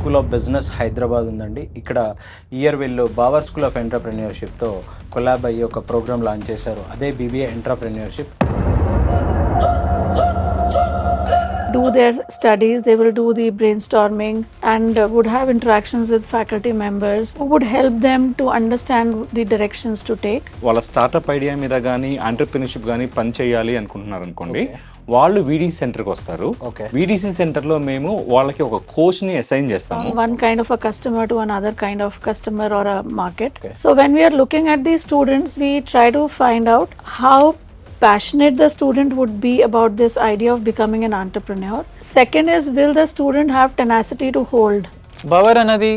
School of business Hyderabad ఉందండి. ఇక్కడ year వీళ్ళు బావర్ స్కూల్ ఆఫ్ ఎంటర్‌ప్రెన్యూర్‌షిప్‌తో కొలాబ్ అయ్యి ఒక ప్రోగ్రామ్ లాంచ్ చేశారు. అదే BBA entrepreneurship. Do their studies, they will do the brainstorming and would have interactions with faculty members who would help them to understand the directions to take. వాళ్ళ startup idea మీద కానీ entrepreneurship కానీ పని చేయాలి అనుకుంటున్నారు అనుకోండి, వాళ్ళు వీడీసీ సెంటర్కి వస్తారు. వీడీసీ సెంటర్లో మేము వాళ్ళకి ఒక కోచ్ని అసైన్ చేస్తాము. One kind of a customer to another kind of customer or a market. So when we are looking at these students, we try to find out how passionate the student would be about this idea of becoming an entrepreneur. Second is, will the student have tenacity to hold? బవర్ అన్నది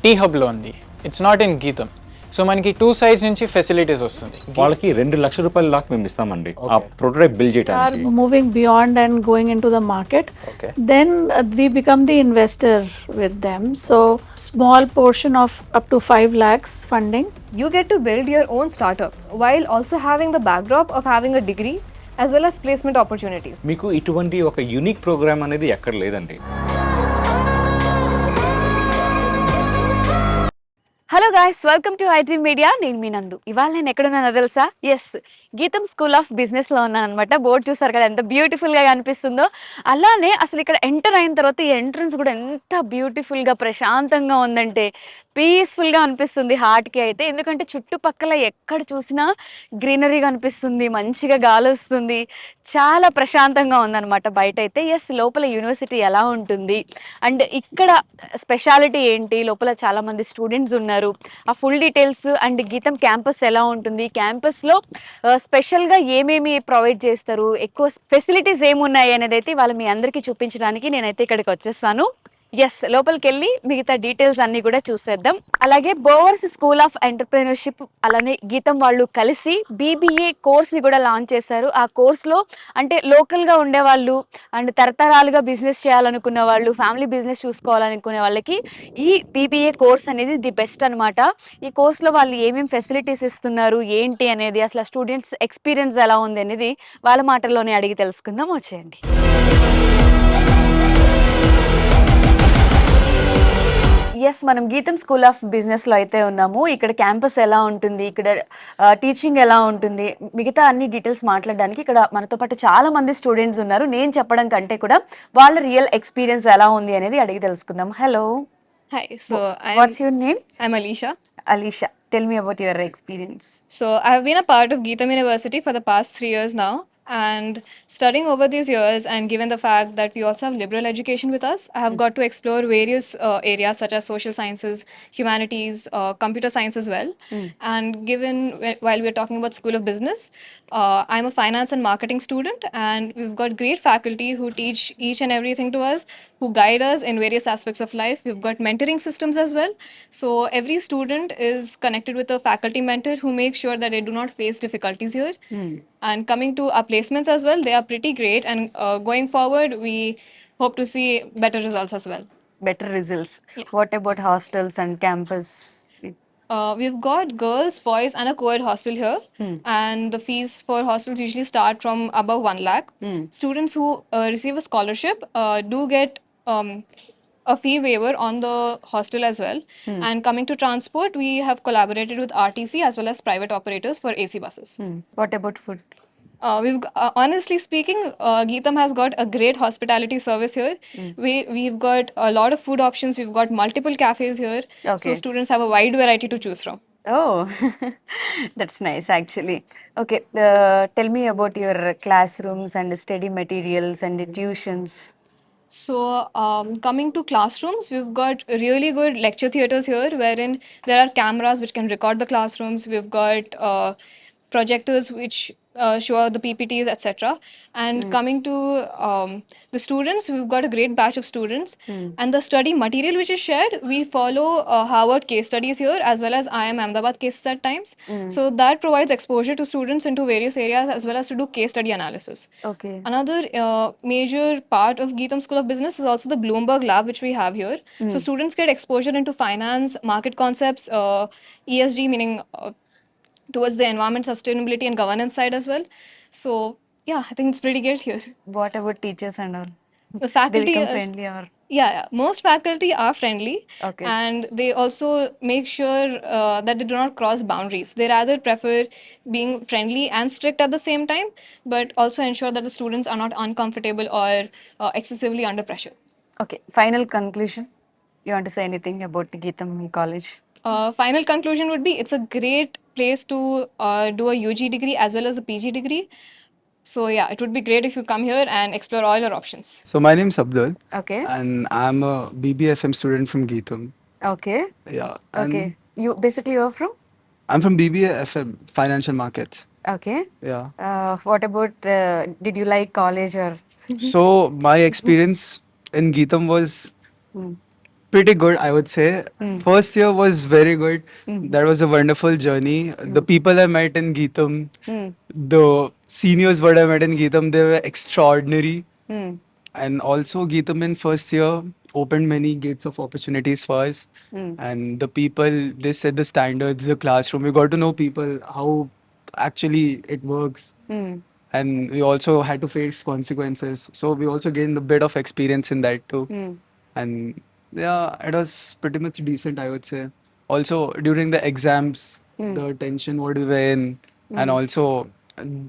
tea హబ్లో ఉంది. It's not in GITAM. So మనకి 2 sides నుంచి facilities వస్తుంది. వాళ్ళకి 2 లక్షల రూపాయల దాకా మేము ఇస్తామండి ఆ ప్రొటోటైప్ బిల్డ్ Are చేయడానికి. moving beyond and going into the market. Then we become the investor with them. So small portion of up to 5 lakhs funding. You get to build your own startup while also having the backdrop of having a degree as well as placement opportunities. మీకు ఇటువంటి ఒక unique programme అనేది ఎక్కడ లేదండి. Hello guys, welcome to IT media. నేను మీ నందు. ఇవాళ నేను ఎక్కడున్నానో తెలుసా? ఎస్, గీతం స్కూల్ ఆఫ్ బిజినెస్లో ఉన్నాను అనమాట. బోర్డు చూసారు కదా ఎంత బ్యూటిఫుల్గా కనిపిస్తుందో. అలానే అసలు ఇక్కడ ఎంటర్ అయిన తర్వాత ఈ ఎంట్రన్స్ కూడా ఎంత బ్యూటిఫుల్గా ప్రశాంతంగా ఉందంటే పీస్ఫుల్గా అనిపిస్తుంది హార్ట్కి అయితే. ఎందుకంటే చుట్టుపక్కల ఎక్కడ చూసినా గ్రీనరీ కనిపిస్తుంది, మంచిగా గాలి వస్తుంది, చాలా ప్రశాంతంగా ఉందన్నమాట బయట అయితే. ఎస్, లోపల యూనివర్సిటీ ఎలా ఉంటుంది అండ్ ఇక్కడ స్పెషాలిటీ ఏంటి, లోపల చాలామంది స్టూడెంట్స్ ఉన్నారు, ఆ ఫుల్ డీటెయిల్స్ అండ్ గీతం క్యాంపస్ ఎలా ఉంటుంది, క్యాంపస్లో స్పెషల్గా ఏమేమి ప్రొవైడ్ చేస్తారు, ఎక్కువ ఫెసిలిటీస్ ఏమున్నాయి అనేది అయితే వాళ్ళ మీ అందరికీ చూపించడానికి నేనైతే ఇక్కడికి వచ్చేస్తాను. ఎస్, లోపలికి వెళ్ళి మిగతా డీటెయిల్స్ అన్నీ కూడా చూసేద్దాం. అలాగే బోవర్స్ స్కూల్ ఆఫ్ ఎంటర్‌ప్రెన్యూర్‌షిప్ అలానే గీతం వాళ్ళు కలిసి బీబీఏ కోర్స్ని కూడా లాంచ్ చేశారు. ఆ కోర్స్లో అంటే లోకల్గా ఉండేవాళ్ళు అండ్ తరతరాలుగా బిజినెస్ చేయాలనుకున్న వాళ్ళు, ఫ్యామిలీ బిజినెస్ చూసుకోవాలనుకునే వాళ్ళకి ఈ బీబీఏ కోర్స్ అనేది ది బెస్ట్ అనమాట. ఈ కోర్స్లో వాళ్ళు ఏమేమి ఫెసిలిటీస్ ఇస్తున్నారు ఏంటి అనేది, అసలు స్టూడెంట్స్ ఎక్స్పీరియన్స్ ఎలా ఉంది అనేది వాళ్ళ మాటల్లోనే అడిగి తెలుసుకుందాం. వచ్చేయండి. ఎస్, మనం గీతం స్కూల్ ఆఫ్ బిజినెస్లో అయితే ఉన్నాము. ఇక్కడ క్యాంపస్ ఎలా ఉంటుంది, ఇక్కడ టీచింగ్ ఎలా ఉంటుంది, మిగతా అన్ని డీటెయిల్స్ మాట్లాడడానికి ఇక్కడ మనతో పాటు చాలా మంది స్టూడెంట్స్ ఉన్నారు. నేను చెప్పడం కంటే కూడా వాళ్ళ రియల్ ఎక్స్పీరియన్స్ ఎలా ఉంది అనేది అడిగి తెలుసుకుందాం. Hello. Hi, so what's your name? I'm Alicia. Alicia, tell me about your experience. So I've been a part of Geetam University for the past 3 years now. And studying over these years, and given the fact that we also have liberal education with us, I have got to explore various areas such as social sciences, humanities, computer science as well. And given while we're talking about School of Business, I'm a finance and marketing student, and we've got great faculty who teach each and everything to us, who guide us in various aspects of life. We've got mentoring systems as well. So every student is connected with a faculty mentor who makes sure that they do not face difficulties here. And coming to our placements as well, they are pretty great. And going forward, we hope to see better results as well. Better results. What about hostels and campus? We've got girls, boys, and a co-ed hostel here. And the fees for hostels usually start from above 1 lakh. Students who receive a scholarship do get a fee waiver on the hostel as well. And coming to transport, we have collaborated with RTC as well as private operators for AC buses. What about food? Honestly speaking, Geetam has got a great hospitality service here. We've got a lot of food options. We've got multiple cafes here. So students have a wide variety to choose from. Oh, that's nice actually. Okay, tell me about your classrooms and study materials and tuitions. So, coming to classrooms, we've got really good lecture theaters here, wherein there are cameras which can record the classrooms. We've got projectors which show the PPTs, etc. And coming to the students, we've got a great batch of students. And the study material which is shared, we follow Harvard case studies here as well as IIM Ahmedabad cases at times. So that provides exposure to students into various areas as well as to do case study analysis. Okay. Another major part of Geetam School of Business is also the Bloomberg Lab which we have here. So students get exposure into finance, market concepts, ESG meaning towards the environment, sustainability and governance side as well. So yeah, I think it's pretty good here. What about teachers and all? The faculty They become friendly or? Yeah, most faculty are friendly, Okay. and they also make sure that they do not cross boundaries. They rather prefer being friendly and strict at the same time, but also ensure that the students are not uncomfortable or excessively under pressure. Okay, final conclusion. You want to say anything about the Geetam College? Final conclusion would be it's a great place to do a UG degree as well as a PG degree. So yeah, it would be great if you come here and explore all your options. So my name's Abdul, Okay. and I'm a BBFM student from Geetham. Okay. Yeah, and Okay. You basically you're from? I'm from BBFM Financial Markets. Okay. Yeah. What about did you like college or? So my experience in Geetham was pretty good, I would say. First year was very good. That was a wonderful journey. The people I met in Geetham, the seniors what I met in Geetham, they were extraordinary. And also Geetham in first year opened many gates of opportunities for us. And the people, they set the standards, the classroom. We got to know people, how actually it works. And we also had to face consequences. So we also gained a bit of experience in that too. And yeah, it was pretty much decent, I would say. Also during the exams, the tension what we were in, and also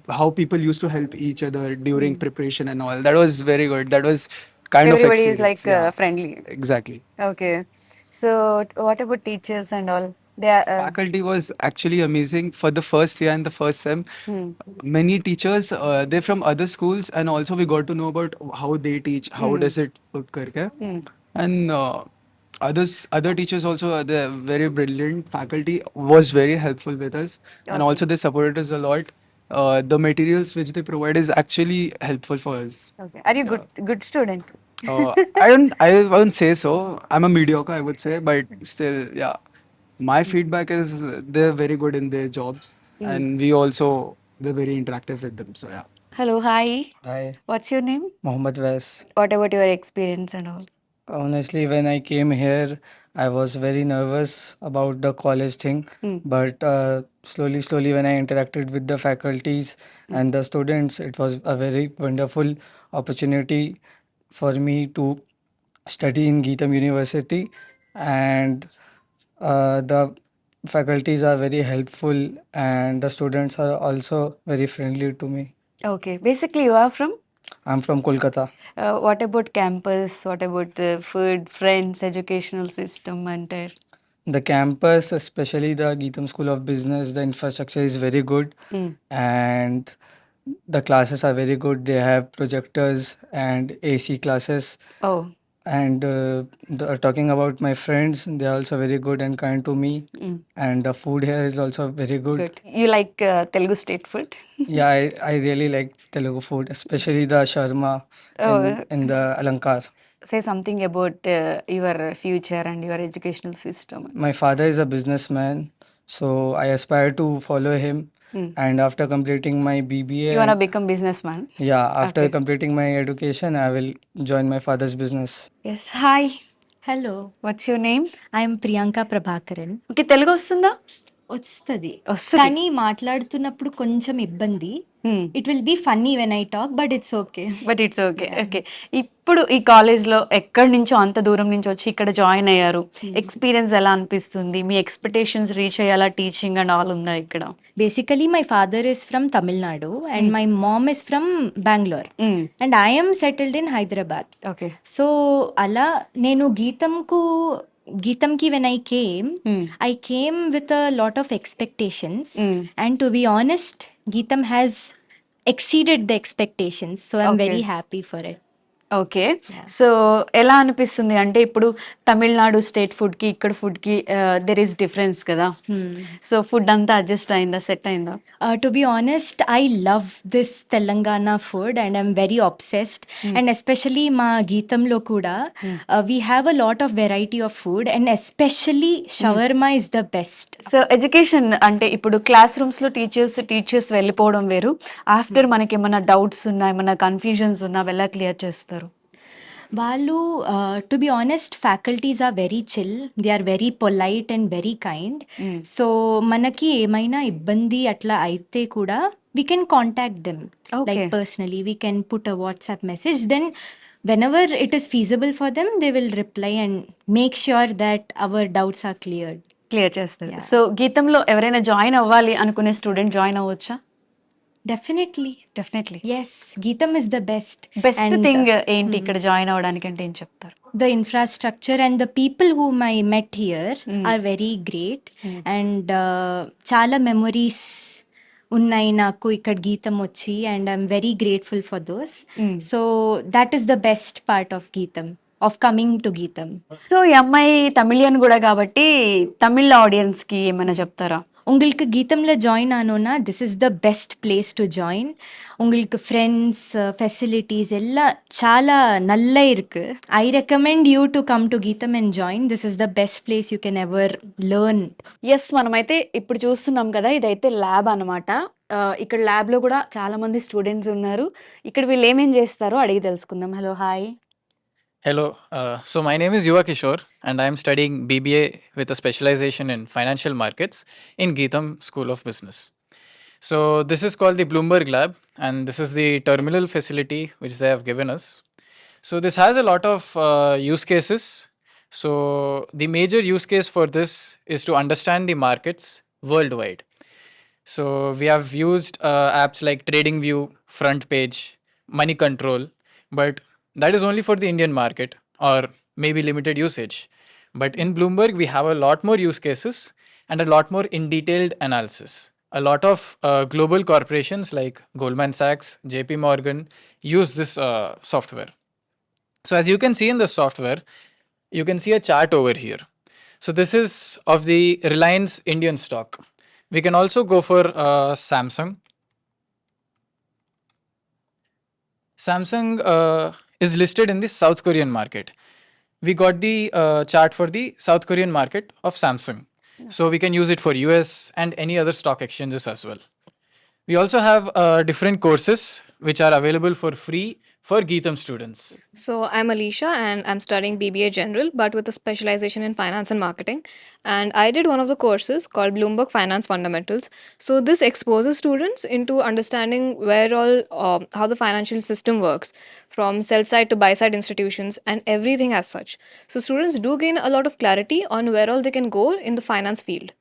how people used to help each other during preparation and all, that was very good. That was kind of Everybody is experience. like Yeah, friendly. exactly. Okay. So what about teachers and all? They are Faculty was actually amazing for the first year and the first sem. Many teachers, they're from other schools, and also we got to know about how they teach, how does it work karke. And other teachers also, they're very brilliant. Faculty was very helpful with us, and also they supported us a lot. The materials which they provide is actually helpful for us. okay. Are you good student? I won't say so. I'm a mediocre, I would say, but still, yeah. My feedback is they're very good in their jobs, and we're very interactive with them. So yeah. Hello, hi. Hi, What's your name? Mohammed Wes. What about your experience and all? Honestly, when I came here, I was very nervous about the college thing. But slowly, when I interacted with the faculties and the students, it was a very wonderful opportunity for me to study in Geetham University. And the faculties are very helpful, and the students are also very friendly to me. Okay. Basically, you are from? I'm from Kolkata. What about campus? What about food, friends, educational system, entire? The campus, especially the Geetham School of Business, the infrastructure is very good, and the classes are very good. They have projectors and AC classes. Oh, And talking about my friends, they are also very good and kind to me. And the food here is also very good. good. You like Telugu state food? Yeah, I really like Telugu food, especially the shawarma in the Alankar. Say something about your future and your educational system. My father is a businessman, so I aspire to follow him. And after completing my BBA, You want to become businessman? yeah, after completing my education, I will join my father's business. Yes. Hi. Hello What's your name? I'm Priyanka Prabhakaran. Okay, Telugu వస్తుందా? వస్తుంది వస్తది. కానీ మాట్లాడుతున్నప్పుడు కొంచెం ఇబ్బంది. It will be funny when I talk but it's okay. But it's okay. Okay. ఇప్పుడు ఈ కాలేజ్లో ఎక్కడి నుంచో అంత దూరం నుంచి వచ్చి ఇక్కడ జాయిన్ అయ్యారు. ఎక్స్పీరియన్స్ ఎలా అనిపిస్తుంది? మీ ఎక్స్పెక్టేషన్స్ రీచ్ అయ్యేలా టీచింగ్ అండ్ ఆల్ ఉందా ఇక్కడ? Basically my father is from Tamil Nadu and my mom is from Bengaluru and I'm settled in Hyderabad. Okay. So అలా నేను గీతంకి when I came with a lot of expectations and to be honest Geetham has exceeded the expectations, so I'm very happy for it. Okay. So ఎలా అనిపిస్తుంది అంటే ఇప్పుడు Tamil Nadu state ఫుడ్కి ఇక్కడ ఫుడ్కి there is difference కదా. సో ఫుడ్ అంతా adjust అయిందా, సెట్ అయిందా? To be honest, I love this Telangana food and I'm very obsessed. And especially ma Geethamlo kuda, we have a lot of variety of food and especially shawarma is the best. So education అంటే ఇప్పుడు class రూమ్స్లో teachers వెళ్ళిపోవడం వేరు. After మనకి ఏమైనా doubts ఉన్నా, ఏమైనా confusions ఉన్నా ఎలా క్లియర్ చేస్తారు? వాళ్ళు to be honest faculties are very chill, they are very polite and very kind. So మనకి ఏమైనా ఇబ్బంది అట్లా అయితే కూడా we can contact them like personally, we can put a WhatsApp message, then whenever it is feasible for them, they will reply and make sure that our doubts are cleared. Clear చేస్తారు. So గీతంలో ఎవరైనా join అవ్వాలి అనుకునే student join అవ్వచ్చా? Definitely. Definitely. Yes, Geetam is the best. Best And thing ఏంటి ఇక్కడ join అవ్వడానికి అంటే ఏం చెప్తారు? the infrastructure and the people whom I met here are very great. And చాలా మెమొరీస్ ఉన్నాయి నాకు ఇక్కడ గీతం వచ్చి, and I'm very grateful for those. So that is the best part of గీతం, ఆఫ్ కమింగ్ టు గీతం. సో ఈ అమ్మాయి తమిళియన్ కూడా కాబట్టి తమిళ ఆడియన్స్ కి ఏమైనా చెప్తారా? உங்களுக்கு கீதம்ல ஜாயின் ஆனோன்னா this is the best place to join. உங்களுக்கு ஃப்ரெண்ட்ஸ், ஃபெசிலிட்டிஸ் எல்லாம் చాలా நல்ல இருக்கு. I recommend you to come to GITAM and join. This is the best place you can ever learn. Yes, మనమైతే ఇప్పుడు చూస్తున్నాం కదా, ఇదైతే ల్యాబ్ అనమాట. ఇక్కడ ల్యాబ్ లో కూడా చాలా మంది స్టూడెంట్స్ ఉన్నారు. ఇక్కడ వీళ్ళు ఏమేం చేస్తారో అడిగి తెలుసుకుందాం. Hello, hi. Hello, so my name is Yuva Kishore and I am studying BBA with a specialization in financial markets in Geetam School of Business. So this is called the Bloomberg Lab and this is the terminal facility which they have given us. So this has a lot of use cases. So the major use case for this is to understand the markets worldwide. So we have used apps like TradingView, Front Page, Money Control, but that is only for the Indian market or maybe limited usage. But in Bloomberg, we have a lot more use cases and a lot more in detailed analysis. A lot of global corporations like Goldman Sachs, JP Morgan use this software. So as you can see in the software, you can see a chart over here. So this is of the Reliance Indian stock. We can also go for Samsung. Samsung is listed in the South Korean market. We got the chart for the South Korean market of Samsung. So we can use it for US and any other stock exchanges as well. We also have different courses which are available for free for Geetam students. So I'm Alicia and I'm studying BBA General but with a specialization in finance and marketing. And I did one of the courses called Bloomberg Finance Fundamentals. So this exposes students into understanding where all how the financial system works, from sell side to buy side institutions and everything as such. So students do gain a lot of clarity on where all they can go in the finance field.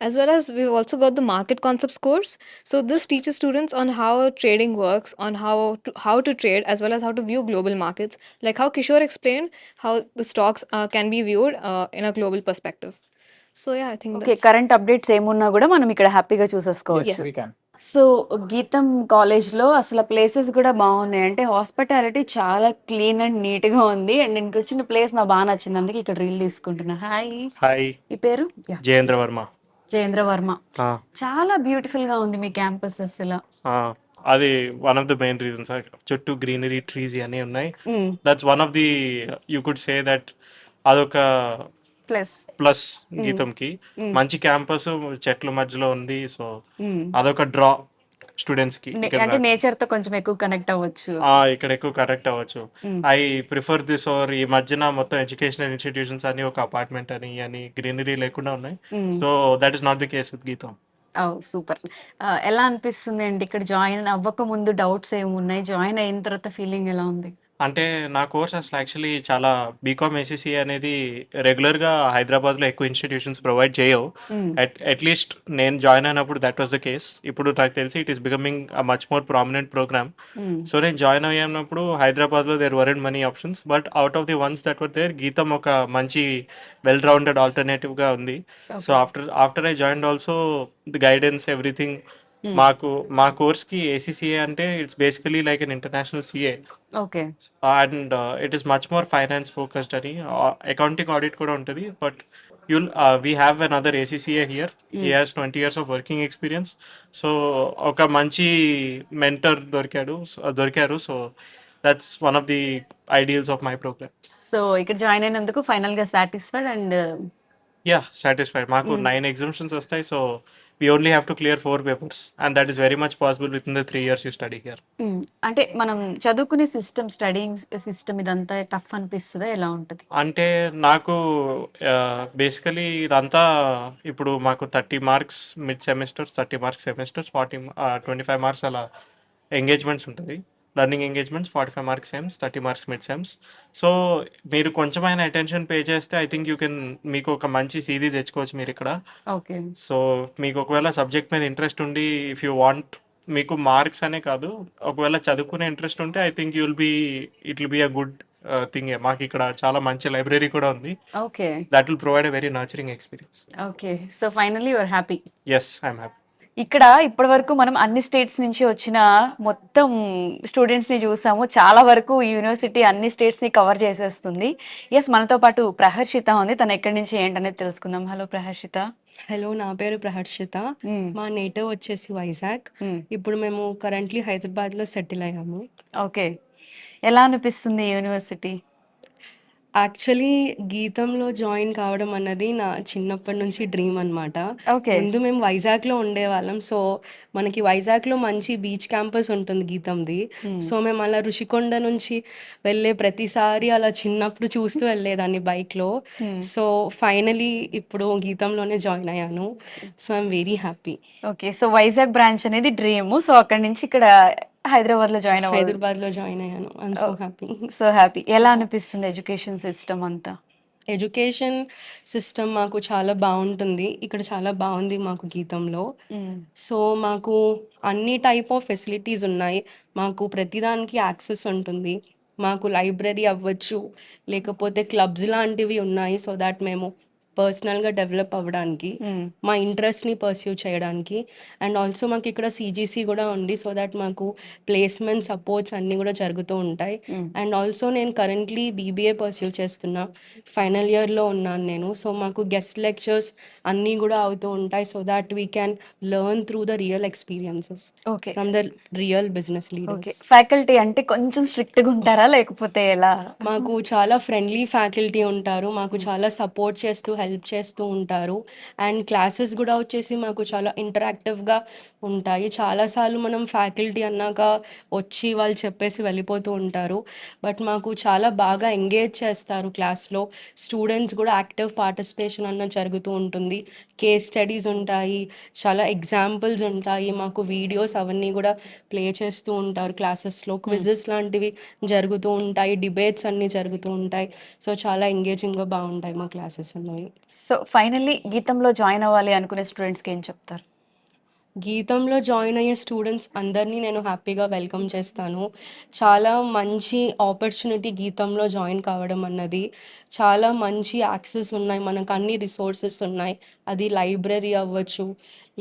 As well as we've also got the market concepts course. So this teaches students on how trading works, on how to trade, as well as how to view global markets, like how Kishore explained how the stocks can be viewed in a global perspective. So yeah, I think okay, that's current updates ఏమున్నా కూడా మనం ఇక్కడ హ్యాపీగా చూసేసుకోవచ్చు. Yes. We can. So గీతం కాలేజ్లో అసలు places కూడా బాగున్నాయి. అంటే హాస్పిటాలిటీ చాలా క్లీన్ అండ్ నీట్గా ఉంది. అండ్ నేను వచ్చిన ప్లేస్ నాకు బాగా నచ్చింది, అందుకే ఇక్కడ రీల్ తీసుకుంటున్నా. హాయ్, హాయ్, మీ పేరు? జయేంద్ర వర్మ. జయేంద్ర వర్మ. ఆ, చాలా బ్యూటిఫుల్ గా ఉంది మీ క్యాంపస్ అసలు. ఆ, అది one of the main reasons. చుట్టూ గ్రీనరీ, ట్రీస్ ఇవన్నీ ఉన్నాయి. That's one of the, you could say that అదొక ప్లస్ ప్లస్ గీతంకి. మంచి క్యాంపస్ చెట్ల మధ్యలో ఉంది. సో అదొక డ్రా స్టూడెంట్స్ కి. అంటే నేచర్ తో కొంచెం ఎక్కువ కనెక్ట్ అవ్వచ్చు. ఇక్కడ ఎక్కువ కరెక్ట్ అవ్వచ్చు. I prefer this. ఓర్ ఈ మధ్యన మొత్తం ఎడ్యుకేషనల్ ఇన్స్టిట్యూషన్స్ అని ఒక అపార్ట్మెంట్ అని గ్రీనరీ లేకుండా ఉన్నాయి. So that is not the case with గీతం. సూపర్. ఎలా అనిపిస్తుంది అండి ఇక్కడ జాయిన్ అవ్వక ముందు? డౌట్స్ ఏమున్నాయి? జాయిన్ అయిన తర్వాత ఫీలింగ్ ఎలా ఉంది? అంటే నా కోర్స్ అసలు యాక్చువల్లీ చాలా బీకామ్ ఏసీసీ అనేది రెగ్యులర్గా హైదరాబాద్లో ఎక్కువ ఇన్స్టిట్యూషన్స్ ప్రొవైడ్ చేయవు. అట్లీస్ట్ నేను జాయిన్ అయినప్పుడు దట్ వాస్ ద కేస్. ఇప్పుడు నాకు తెలిసి it is becoming a much more prominent program. So నేను జాయిన్ అయ్యినప్పుడు హైదరాబాద్లో there weren't many options, but out of the ones that were there GITAM ఒక మంచి వెల్ రౌండెడ్ ఆల్టర్నేటివ్గా ఉంది. So after I join also the guidance everything. మా కోర్స్కి ACCA అంటే it's basically like an international CA. Okay. And it is much more finance focused అని. Accounting audit కూడా ఉంటుంది. But we have an other ACCA here. He has 20 years of working experience. So ఒక మంచి mentor దొరికారు. So that's one of the ideals of my program. So ఇక్కడ join అయినందుకు final గా satisfied and yeah, satisfied. మాకు 9 exemptions వస్తాయి. So we only have to clear 4 papers and that is very much possible within the 3 years you study here. అంటే మనం చదువుకునే system, studying system ఇదంతా tough అనిపిస్తుందా? ఎలా ఉంటుంది? అంటే నాకు బేసికలీ ఇదంతా ఇప్పుడు మాకు 30 marks mid semesters, 30 marks semesters, 25 marks అలా ఎంగేజ్మెంట్స్ ఉంటుంది. Learning engagements 45 marks sems, 30 marks mid sems. So మీరు కొంచెమైనా అటెన్షన్ పే చేస్తే ఐ థింక్ మీకు ఒక మంచి సీడీ తెచ్చుకోవచ్చు మీరు ఇక్కడ. ఓకే. సో మీకు ఒకవేళ సబ్జెక్ట్ మీద ఇంట్రెస్ట్ ఉండి ఇఫ్ యూ వాంట్, మీకు మార్క్స్ అనే కాదు, ఒకవేళ చదువుకునే ఇంట్రెస్ట్ ఉంటే I think it will be a good thing. మాకు ఇక్కడ చాలా మంచి లైబ్రరీ కూడా ఉంది. Okay. That will provide a very nurturing experience. Okay. So finally your happy. Yes, I'm happy. ఇక్కడ ఇప్పటి వరకు మనం అన్ని స్టేట్స్ నుంచి వచ్చిన మొత్తం స్టూడెంట్స్ని చూసాము. చాలా వరకు యూనివర్సిటీ అన్ని స్టేట్స్ని కవర్ చేసేస్తుంది. ఎస్, మనతో పాటు ప్రహర్షిత ఉంది. తను ఎక్కడి నుంచి ఏంటనేది తెలుసుకుందాం. హలో ప్రహర్షిత. హలో, నా పేరు ప్రహర్షిత. మా నేటివ్ వచ్చేసి వైజాగ్. ఇప్పుడు మేము కరెంట్లీ హైదరాబాద్లో సెటిల్ అయ్యాము. ఓకే. ఎలా అనిపిస్తుంది యూనివర్సిటీ? యాక్చువల్లీ గీతంలో జాయిన్ కావడం అన్నది నా చిన్నప్పటి నుంచి డ్రీమ్ అనమాట. ఓకే. ముందు మేము వైజాగ్లో ఉండేవాళ్ళం. సో మనకి వైజాగ్లో మంచి బీచ్ క్యాంపస్ ఉంటుంది గీతంది. సో మేము అలా ఋషికొండ నుంచి వెళ్ళే ప్రతిసారి అలా చిన్నప్పుడు చూస్తూ వెళ్ళేదాన్ని బైక్లో. సో ఫైనలీ ఇప్పుడు గీతంలోనే జాయిన్ అయ్యాను. So I'm very happy. Okay. So Vizag branch అనేది డ్రీమ్. సో అక్కడి నుంచి ఇక్కడ హైదరాబాద్లో జాయిన్ హైదరాబాద్లో జాయిన్ అయ్యాను. I'm so happy. So happy. ఎలా అనిపిస్తుంది ఎడ్యుకేషన్ సిస్టమ్ అంతా? ఎడ్యుకేషన్ సిస్టమ్ మాకు చాలా బాగుంటుంది. ఇక్కడ చాలా బాగుంది మాకు గీతంలో. సో మాకు అన్ని టైప్ ఆఫ్ ఫెసిలిటీస్ ఉన్నాయి. మాకు ప్రతిదానికి యాక్సెస్ ఉంటుంది. మాకు లైబ్రరీ అవ్వచ్చు, లేకపోతే క్లబ్స్ లాంటివి ఉన్నాయి. సో దాట్ మేము పర్సనల్గా డెవలప్ అవ్వడానికి, మా ఇంట్రెస్ట్ని పర్స్యూ చేయడానికి. అండ్ ఆల్సో మాకు ఇక్కడ సిజీసీ కూడా ఉంది. సో దాట్ మాకు ప్లేస్మెంట్ సపోర్ట్స్ అన్నీ కూడా జరుగుతూ ఉంటాయి. అండ్ ఆల్సో నేను కరెంట్లీ బీబీఏ పర్స్యూ చేస్తున్నా, ఫైనల్ ఇయర్లో ఉన్నాను నేను. సో మాకు గెస్ట్ లెక్చర్స్ అన్నీ కూడా అవుతూ ఉంటాయి. So that we can learn through the real experiences okay. From the real business okay. Leaders. Faculty అంటే కొంచెం స్ట్రిక్ట్గా ఉంటారా లేకపోతే ఎలా? మాకు చాలా ఫ్రెండ్లీ ఫ్యాకల్టీ ఉంటారు. మాకు చాలా సపోర్ట్ చేస్తూ హెల్ప్ చేస్తూ ఉంటారు. అండ్ క్లాసెస్ కూడా వచ్చేసి మాకు చాలా ఇంటరాక్టివ్గా ఉంటాయి. చాలాసార్లు మనం ఫ్యాకల్టీ అన్నాక వచ్చి వాళ్ళు చెప్పేసి వెళ్ళిపోతూ ఉంటారు. బట్ మాకు చాలా బాగా ఎంగేజ్ చేస్తారు క్లాస్లో. స్టూడెంట్స్ కూడా యాక్టివ్ పార్టిసిపేషన్ అన్న జరుగుతూ ఉంటుంది. కేస్ స్టడీస్ ఉంటాయి, చాలా ఎగ్జాంపుల్స్ ఉంటాయి. మాకు వీడియోస్ అవన్నీ కూడా ప్లే చేస్తూ ఉంటారు క్లాసెస్లో. క్విజెస్ లాంటివి జరుగుతూ ఉంటాయి, డిబేట్స్ అన్నీ జరుగుతూ ఉంటాయి. సో చాలా ఎంగేజింగ్గా బాగుంటాయి మా క్లాసెస్ అన్నవి. సో ఫైనల్లీ గీతంలో జాయిన్ అవ్వాలి అనుకునే స్టూడెంట్స్కి ఏం చెప్తారు? గీతంలో జాయిన్ అయ్యే స్టూడెంట్స్ అందరినీ నేను హ్యాపీగా వెల్కమ్ చేస్తాను. చాలా మంచి ఆపర్చునిటీ గీతంలో జాయిన్ కావడం అన్నది. చాలా మంచి యాక్సెస్ ఉన్నాయి, మనకు అన్ని రిసోర్సెస్ ఉన్నాయి. అది లైబ్రరీ అవ్వచ్చు,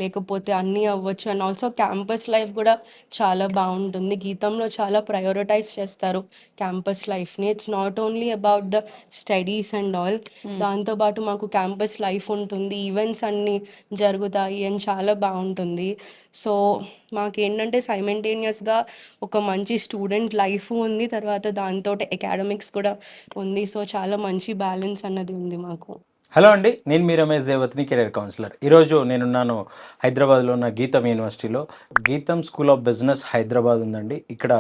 లేకపోతే అన్నీ అవ్వచ్చు. అండ్ ఆల్సో క్యాంపస్ లైఫ్ కూడా చాలా బాగుంటుంది. గీతంలో చాలా ప్రయారిటైజ్ చేస్తారు క్యాంపస్ లైఫ్ని. It's not only about the studies and all. దాంతోపాటు మాకు క్యాంపస్ లైఫ్ ఉంటుంది, ఈవెంట్స్ అన్నీ జరుగుతాయి అండ్ చాలా బాగుంటుంది. సో మాకేంటంటే సైమెంటేనియస్గా ఒక మంచి స్టూడెంట్ లైఫ్ ఉంది, తర్వాత దాంతో అకాడమిక్స్ కూడా ఉంది. సో చాలా మంచి బ్యాలెన్స్ అన్నది ఉంది మాకు. హలో అండి, నేను మీ రమేష్ దేవతిని, కెరీర్ కౌన్సిలర్. ఈరోజు నేనున్నాను హైదరాబాద్లో ఉన్న గీతం యూనివర్సిటీలో. గీతం స్కూల్ ఆఫ్ బిజినెస్ హైదరాబాద్ ఉందండి. ఇక్కడ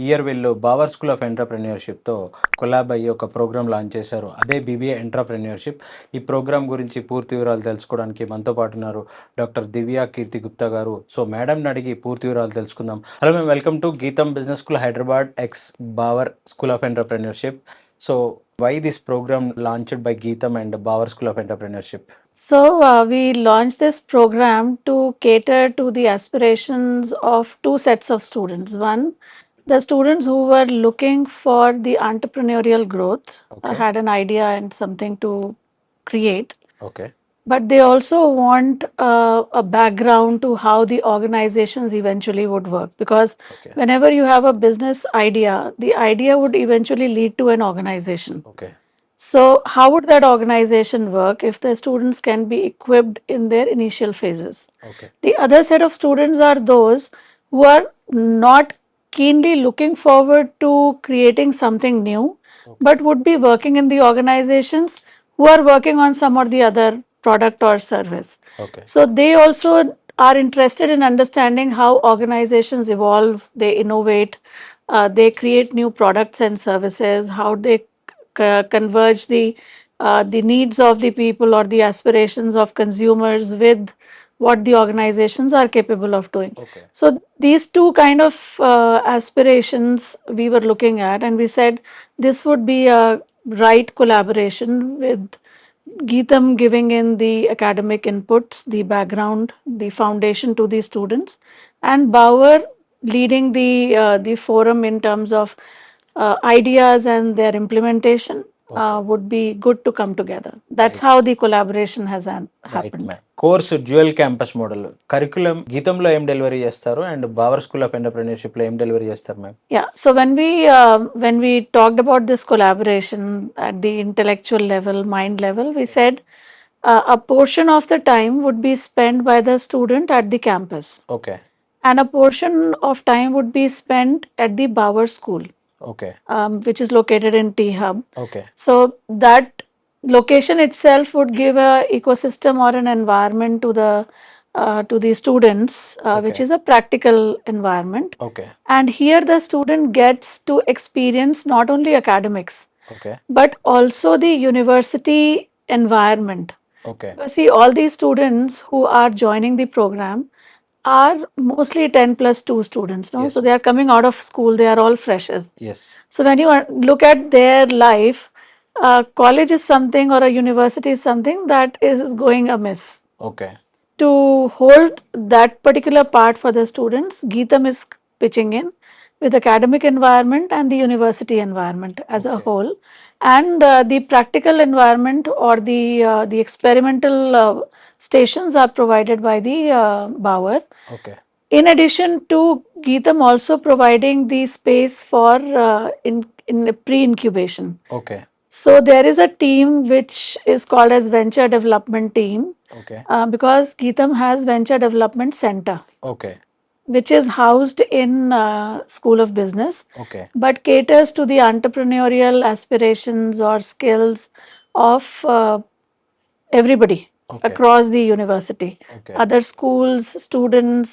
ఇయర్ వీళ్ళు బావర్ స్కూల్ ఆఫ్ ఎంటర్ప్రెన్యూర్షిప్తో కొలాబ్ అయ్యి ఒక ప్రోగ్రామ్ లాంచ్ చేశారు. అదే బీబీఏ ఎంటర్ప్రెన్యూర్షిప్. ఈ ప్రోగ్రామ్ గురించి పూర్తి వివరాలు తెలుసుకోవడానికి మనతో పాటు ఉన్నారు డాక్టర్ దివ్య కీర్తి గుప్తా గారు. సో మేడంని అడిగి పూర్తి వివరాలు తెలుసుకుందాం. హలో మ్యామ్, వెల్కమ్ టు గీతం business school Hyderabad X Bauer school of entrepreneurship. So why this program launched by Geetam and Bauer School of Entrepreneurship? So we launched this program to cater to the aspirations of two sets of students. One, the students who were looking for the entrepreneurial growth, had an idea and something to create. Okay. But they also want a background to how the organizations eventually would work. Because whenever you have a business idea, the idea would eventually lead to an organization. Okay. So how would that organization work if the students can be equipped in their initial phases? Okay. The other set of students are those who are not keenly looking forward to creating something new, but would be working in the organizations who are working on some or the other product or service. Okay. So they also are interested in understanding how organizations evolve, they innovate, they create new products and services, how they converge the needs of the people or the aspirations of consumers with what the organizations are capable of doing. Okay So these two kind of aspirations we were looking at, and we said this would be a right collaboration with Geetam giving in the academic inputs, the background, the foundation to the students, and Bauer leading the forum in terms of ideas and their implementation. Would be good to come together. That's how the collaboration has right happened. Ma'am. Course dual campus model curriculum గీతంలో ఏం delivery చేస్తారు and Bower school of ఎంటర్ప్రెన్యూర్షిప్లో ఏం delivery చేస్తారు ma'am? Yeah. So when we talked about this collaboration at the intellectual level, mind level, we said a portion of the time would be spent by the student at the campus, okay and a portion of time would be spent at the Bauer School, okay which is located in T Hub. Okay So that location itself would give a ecosystem or an environment to the students, which Okay. is a practical environment. Okay And here the student gets to experience not only academics, okay but also the university environment. Okay See, all these students who are joining the program are mostly 10 plus 2 students, no? Yes. So they are coming out of school, they are all freshers. Yes So when you look at their life, college is something or a university is something that is going amiss. Okay To hold that particular part for the students, Geetam is pitching in with academic environment and the university environment as a Okay. whole, and the practical environment or the experimental stations are provided by the Bauer. Okay In addition to Geetam also providing the space for in pre-incubation. Okay So there is a team which is called as Venture Development Team, okay because Geetam has Venture Development Center, okay which is housed in School of Business, okay but caters to the entrepreneurial aspirations or skills of everybody okay across the university. Okay Other schools, students,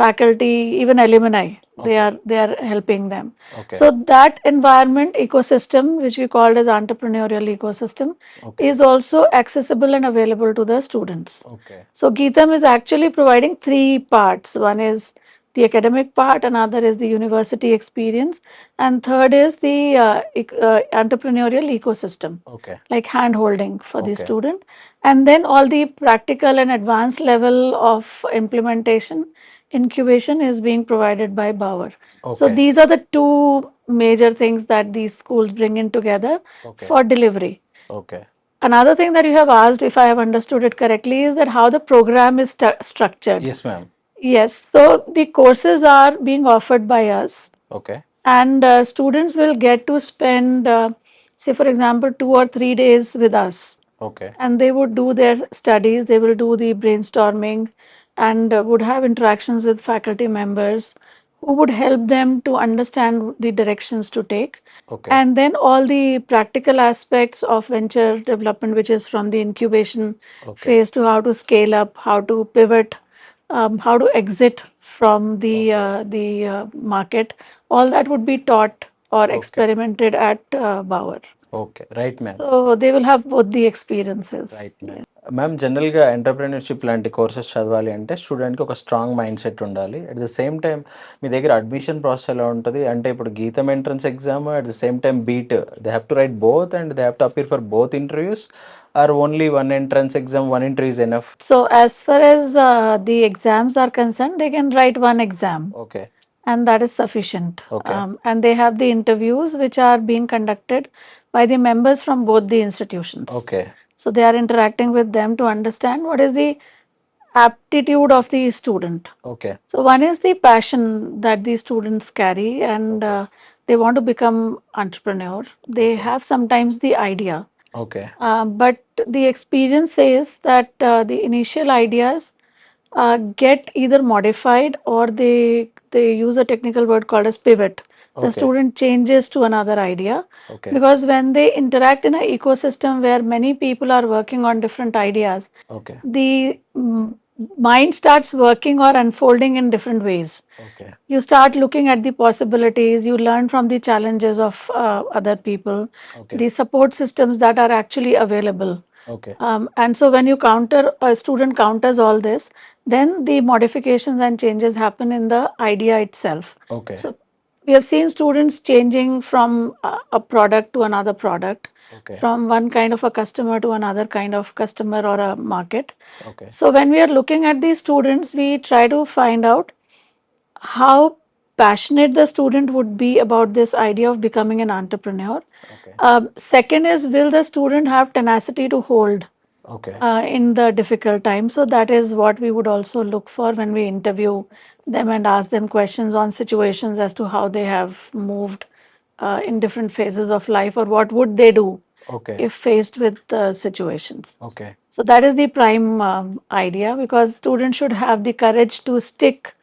faculty, even alumni, they are helping them. Okay So that environment ecosystem, which we called as entrepreneurial ecosystem, okay is also accessible and available to the students. Okay So Geetam is actually providing three parts. One is the academic part, another is the university experience, and third is the entrepreneurial ecosystem, okay like hand holding for the Okay. student, and then all the practical and advanced level of implementation, incubation is being provided by Bauer. So okay these are the two major things that these schools bring in together okay for delivery. Okay Another thing that you have asked, if I have understood it correctly, is that how the program is structured. Yes ma'am Yes, so the courses are being offered by us, okay and students will get to spend, say, for example, 2 or 3 days with us, okay and they would do their studies, they will do the brainstorming, and would have interactions with faculty members who would help them to understand the directions to take. Okay And then all the practical aspects of venture development, which is from the incubation okay phase to how to scale up, how to pivot, how to exit from the market, all that would be taught or Okay. experimented at Bauer. Okay right ma'am So they will have both the experiences. Right ma'am ma'am జనరల్గా entrepreneurship లాంటి courses చదవాలి అంటే స్టూడెంట్కి ఒక స్ట్రాంగ్ మైండ్ సెట్ ఉండాలి. అట్ ద సేమ్ టైం మీ దగ్గర అడ్మిషన్ ప్రాసెస్ ఎలా ఉంటుంది అంటే ఇప్పుడు GITAM entrance exam at the same time but they have to write both and they have to appear for both interviews or only one entrance exam one interview is enough? So as far as the exams are concerned, they can write one exam, okay and that is sufficient. Okay. And they have the interviews which are being conducted by the members from both the institutions. Okay So they are interacting with them to understand what is the aptitude of the student. Okay So one is the passion that the students carry, and they want to become entrepreneur. They have sometimes the idea, okay but the experience says that the initial ideas get either modified or they use a technical word called as pivot. The Okay. student changes to another idea, okay because when they interact in an ecosystem where many people are working on different ideas, okay the mind starts working or unfolding in different ways. Okay You start looking at the possibilities, you learn from the challenges of other people, okay the support systems that are actually available. Okay. And so when you counter, a student counters all this, then the modifications and changes happen in the idea itself. Okay. So we have seen students changing from a product to another product, Okay. from one kind of a customer to another kind of customer or a market. Okay. So when we are looking at these students, we try to find out how passionate the student would be about this idea of becoming an entrepreneur. Okay. Second is, will the student have tenacity to hold Okay. in the difficult times? So that is what we would also look for when we interview them and ask them questions on situations as to how they have moved in different phases of life, or what would they do Okay. if faced with situations. Okay. So that is the prime idea, because students should have the courage to stick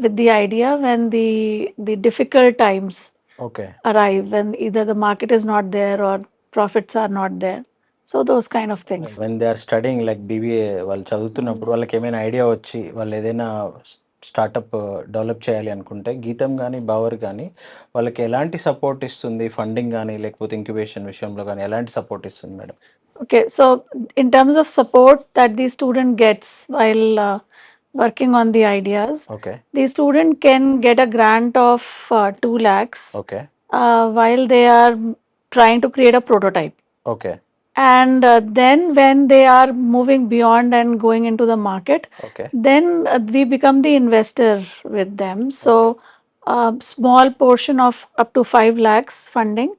with the idea when the difficult times Okay. arrive, when either the market is not there or profits are not there. So those kind of things. When they are studying like BBA వాళ్ళు చదువుతున్నప్పుడు వాళ్ళకి ఏమైనా idea వచ్చి వాళ్ళు ఏదైనా startup develop చేయాలి అనుకుంటే గీతం కానీ బావర్ కానీ వాళ్ళకి ఎలాంటి సపోర్ట్ ఇస్తుంది? ఫండింగ్ కానీ లేకపోతే ఇంక్యుబేషన్ విషయంలో కానీ ఎలాంటి సపోర్ట్ ఇస్తుంది madam? Okay, so in terms of support that the student gets while working on the ideas, okay. the student can get a grant of 2 lakhs okay. while they are trying to create a prototype. Okay. And then when they are moving beyond and going into the market, okay. then we become the investor with them. So a small portion of up to 5 lakhs funding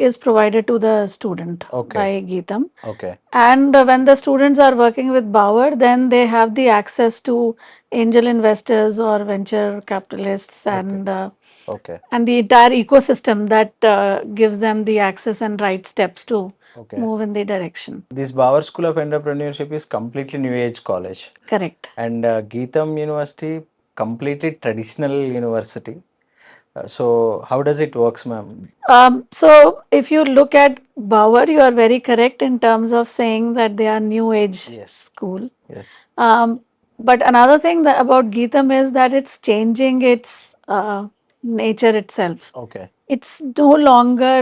is provided to the student Okay. by Geetam. Okay. And when the students are working with Bauer, then they have the access to angel investors or venture capitalists, okay. and the entire ecosystem that gives them the access and right steps to okay. move in the direction. This Bower school of entrepreneurship is completely new age college Correct. And GITAM university completely traditional university. So how does it works ma'am? So if you look at Bauer, you are very correct in terms of saying that they are new age Yes. school. Yes. But another thing that about Geetam is that it's changing its nature itself. Okay. It's no longer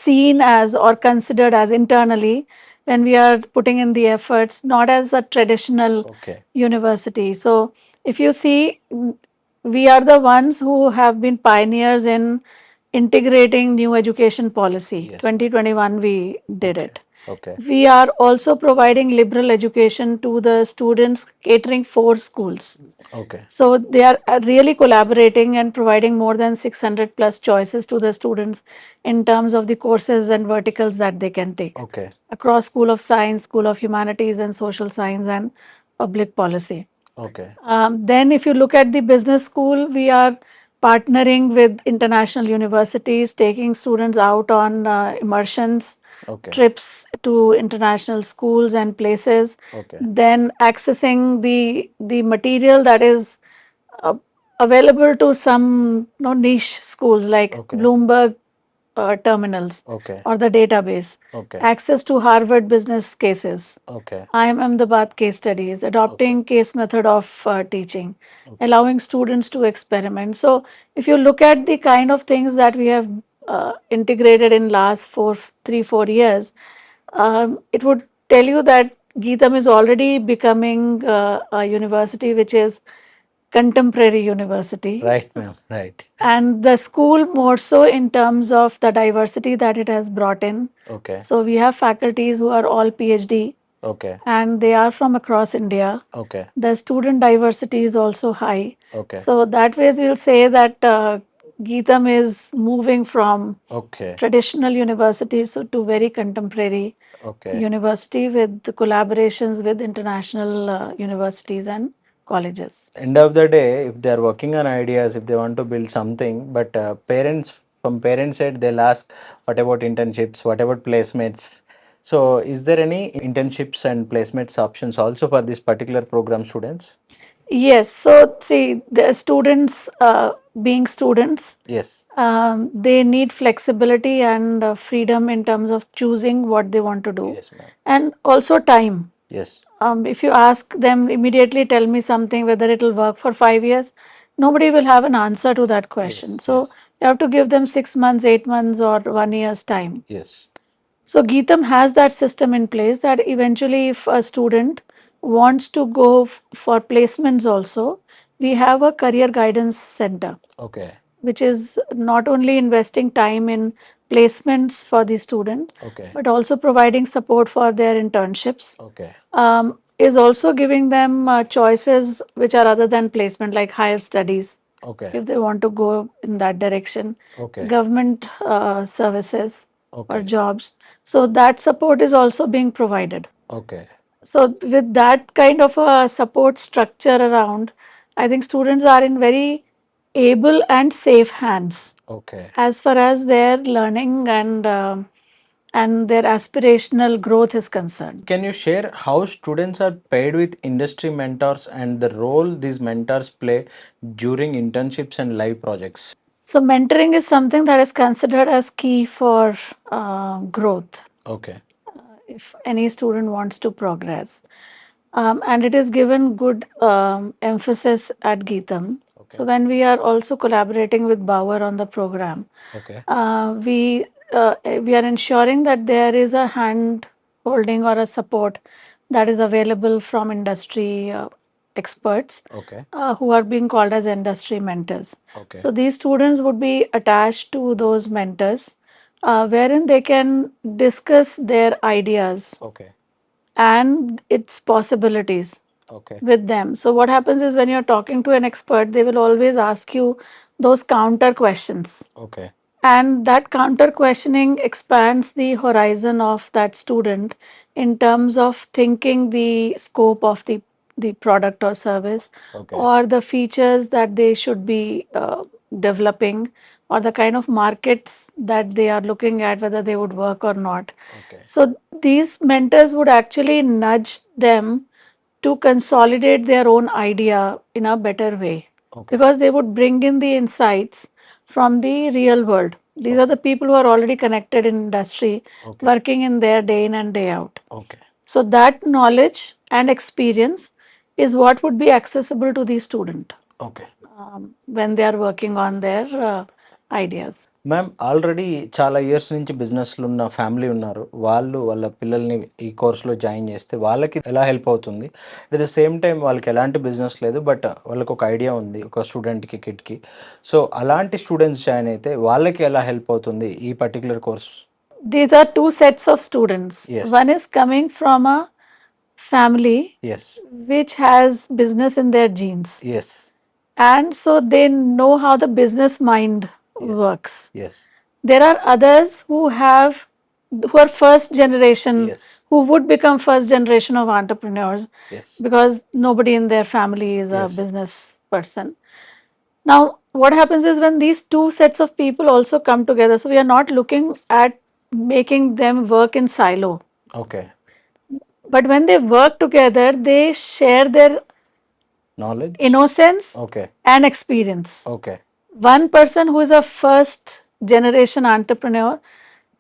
seen as or considered as internally, when we are putting in the efforts, not as a traditional okay. university. So if you see, we are the ones who have been pioneers in integrating new education policy. Yes. 2021 we did it. Okay. We are also providing liberal education to the students, catering 4 schools. Okay. So they are really collaborating and providing more than 600 plus choices to the students in terms of the courses and verticals that they can take okay. across School of Science, School of Humanities and Social Science and Public Policy. Okay. Then if you look at the business school, we are partnering with international universities, taking students out on immersions, okay. trips to international schools and places, okay. then accessing the material that is available to some niche schools like Okay. Bloomberg terminals okay. or the database, okay. access to Harvard business cases, okay. IIM Ahmedabad case studies, adopting case method of teaching, allowing students to experiment. So if you look at the kind of things that we have integrated in last 3-4 years, it would tell you that Geetam is already becoming a university which is contemporary university. Right ma'am. Right. And the school more so in terms of the diversity that it has brought in. Okay. So we have faculties who are all PhD okay. and they are from across India. Okay. The student diversity is also high. Okay. So that way we'll say that Geetam is moving from okay. traditional universities to very contemporary okay. university with the collaborations with international universities and colleges. End of the day, if they are working on ideas, if they want to build something, but from parents side, they'll ask, what about internships, what about placements? So is there any internships and placements options also for this particular program students? Yes, so see, the students being students, Yes. they need flexibility and freedom in terms of choosing what they want to do, Yes, ma'am. and also time. Yes. If you ask them immediately, tell me something whether it will work for 5 years, nobody will have an answer to that question. Yes, So yes. you have to give them 6 months, 8 months, or 1 year's time. Yes. So Geetam has that system in place that eventually if a student wants to go for placements also, we have a career guidance center, okay. which is not only investing time in placements for the student, okay. but also providing support for their internships. Okay. Is also giving them choices which are other than placement, like higher studies, okay. if they want to go in that direction, okay. government services or okay. jobs. So that support is also being provided. Okay. So with that kind of a support structure around, I think students are in very able and safe hands okay. as far as their learning and their aspirational growth is concerned. Can you share how students are paired with industry mentors and the role these mentors play during internships and live projects? So mentoring is something that is considered as key for growth Okay. if any student wants to progress. And it is given good emphasis at Geetam. So when we are also collaborating with Bauer on the program, Okay. we are ensuring that there is a hand holding or a support that is available from industry experts Okay. who are being called as industry mentors. Okay. So these students would be attached to those mentors, wherein they can discuss their ideas Okay. and its possibilities Okay. with them. So what happens is when you're talking to an expert, they will always ask you those counter questions. Okay. And that counter questioning expands the horizon of that student in terms of thinking the scope of the product or service, Okay. or the features that they should be developing, or the kind of markets that they are looking at, whether they would work or not. Okay. So these mentors would actually nudge them to consolidate their own idea in a better way, Okay. because they would bring in the insights from the real world. These are the people who are already connected in industry, Okay. working in there day in and day out. Okay. So that knowledge and experience is what would be accessible to the student Okay. when they are working on their ideas. Ma'am already చాలా years నుంచి బిజినెస్లు ఉన్న family ఉన్నారు. వాళ్ళ పిల్లల్ని ఈ కోర్స్లో join చేస్తే వాళ్ళకి ఎలా హెల్ప్ అవుతుంది? అట్ ద సేమ్ టైం వాళ్ళకి ఎలాంటి బిజినెస్ లేదు, బట్ వాళ్ళకి ఒక ఐడియా ఉంది ఒక స్టూడెంట్కి కిడ్కి. సో అలాంటి స్టూడెంట్స్ జాయిన్ అయితే వాళ్ళకి ఎలా హెల్ప్ అవుతుంది ఈ particular course? These are two sets of students. Yes. One is coming from a family yes. which has business in their genes, yes. and so they know how the business mind Yes. works. Yes. There are others who are first generation, Yes. who would become first generation of entrepreneurs yes. because nobody in their family is a Yes. business person. Now what happens is when these two sets of people also come together, so we are not looking at making them work in silo, okay. but when they work together, they share their knowledge. innocence okay. and experience. Okay. One person who is a first generation entrepreneur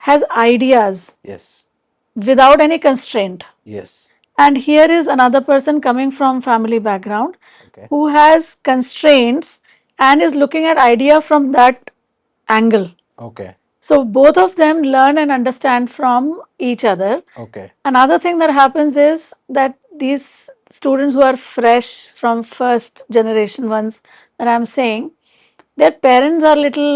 has ideas yes. without any constraint, yes. and here is another person coming from family background okay. who has constraints and is looking at idea from that angle. Okay. So both of them learn and understand from each other. Okay. Another thing that happens is that these students who are fresh from first generation ones that I'm saying, their parents are little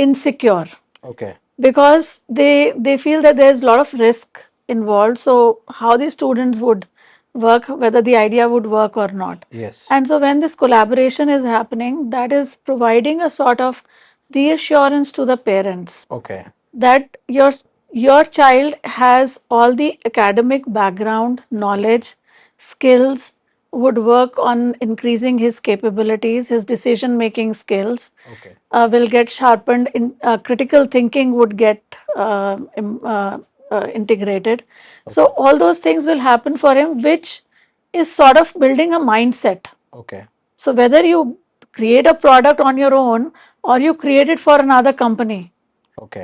insecure okay. because they feel that there's a lot of risk involved. So how the students would work, whether the idea would work or not. Yes. And so when this collaboration is happening, that is providing a sort of reassurance to the parents okay. that your child has all the academic background, knowledge, skills, would work on increasing his capabilities, his decision making skills okay. will get sharpened, in critical thinking would get integrated. So all those things will happen for him, which is sort of building a mindset. Okay. So whether you create a product on your own or you create it for another company, okay.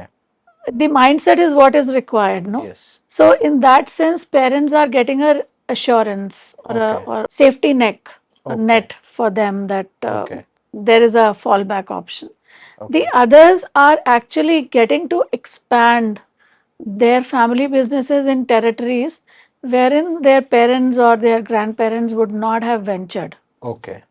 the mindset is what is required, no? Yes. So in that sense, parents are getting a assurance or a Okay. safety net, a Okay. net for them that Okay. there is a fallback option. The others are actually getting to expand their family businesses in territories wherein their parents or their grandparents would not have ventured. Okay.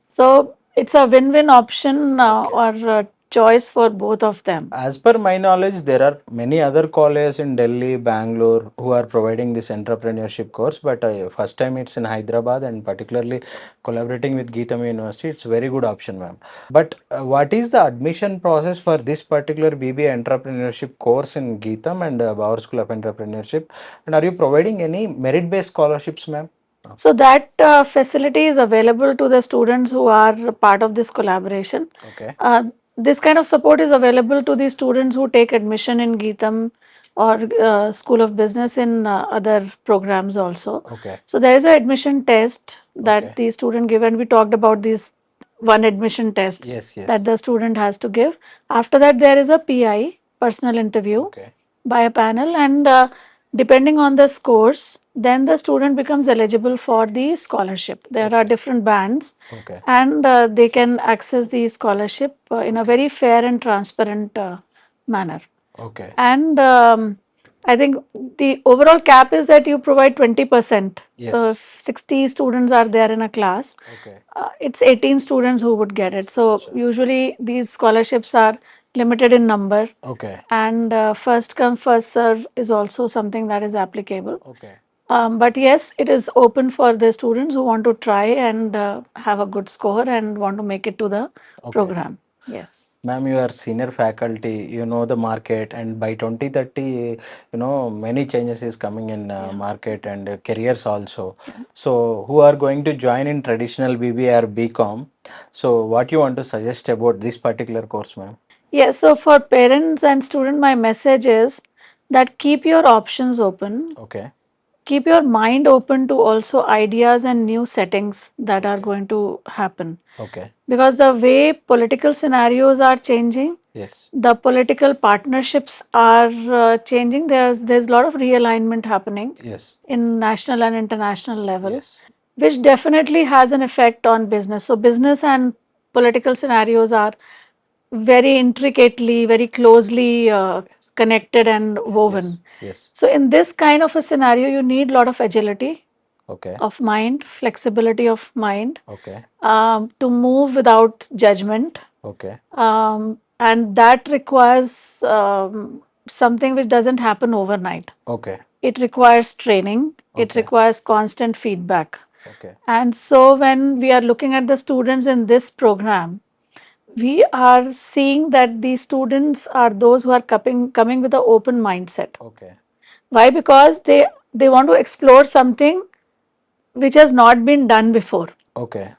So it's a win-win option or choice for both of them. As per my knowledge, there are many other colleges in Delhi, Bangalore who are providing this entrepreneurship course, but first time it's in Hyderabad and particularly collaborating with Geetam University, it's very good option, ma'am. But what is the admission process for this particular BBA entrepreneurship course in Geetam and Bauer School of Entrepreneurship? And are you providing any merit-based scholarships, ma'am? So that facility is available to the students who are part of this collaboration. Okay. This kind of support is available to the students who take admission in Geetam or School of Business in other programs also. Okay. So there is an admission test that Okay. the student give, and we talked about this one admission test Yes, yes. that the student has to give. After that, there is a PI, personal interview, Okay. by a panel, and depending on the scores, then the student becomes eligible for the scholarship. There are different bands, Okay. and they can access the scholarship in a very fair and transparent manner. Okay. And I think the overall cap is that you provide 20%. So Yes. if 60 students are there in a class, Okay. it's 18 students who would get it. So usually these scholarships are limited in number, Okay. and first come first serve is also something that is applicable. Okay. But yes, it is open for the students who want to try and have a good score and want to make it to the program. Yes. Ma'am, you are senior faculty, you know the market, and by 2030, you know, many changes is coming in market and careers also. So, who are going to join in traditional BBA or BCom? So, what you want to suggest about this particular course, ma'am? Yes, so for parents and student, my message is that keep your options open. Okay. Keep your mind open to also ideas and new settings that are going to happen. Okay. Because the way political scenarios are changing, Yes. the political partnerships are changing. There's a lot of realignment happening Yes. in national and international level, Yes. which definitely has an effect on business. So business and political scenarios are very intricately, very closely connected and woven. Yes. Yes. So in this kind of a scenario, you need a lot of agility Okay. of mind, flexibility of mind, Okay. to move without judgment. Okay. And that requires something which doesn't happen overnight. Okay. It requires training, it Okay. requires constant feedback. Okay. And so when we are looking at the students in this program, we are seeing that the students are those who are coming with an open mindset. Okay. Why? Because they want to explore something which has not been done before. Okay.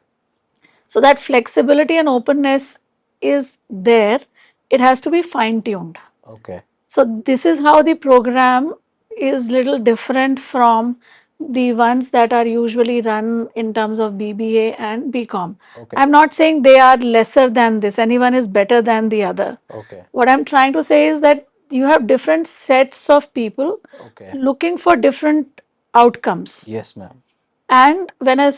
So that flexibility and openness is there. It has to be fine tuned. Okay. So this is how the program is little different from the ones that are usually run in terms of BBA and BCom. Okay. I'm not saying they are lesser than this. Anyone is better than the other. Okay. What I'm trying to say is that you have different sets of people Okay. looking for different outcomes. Yes, ma'am. And when a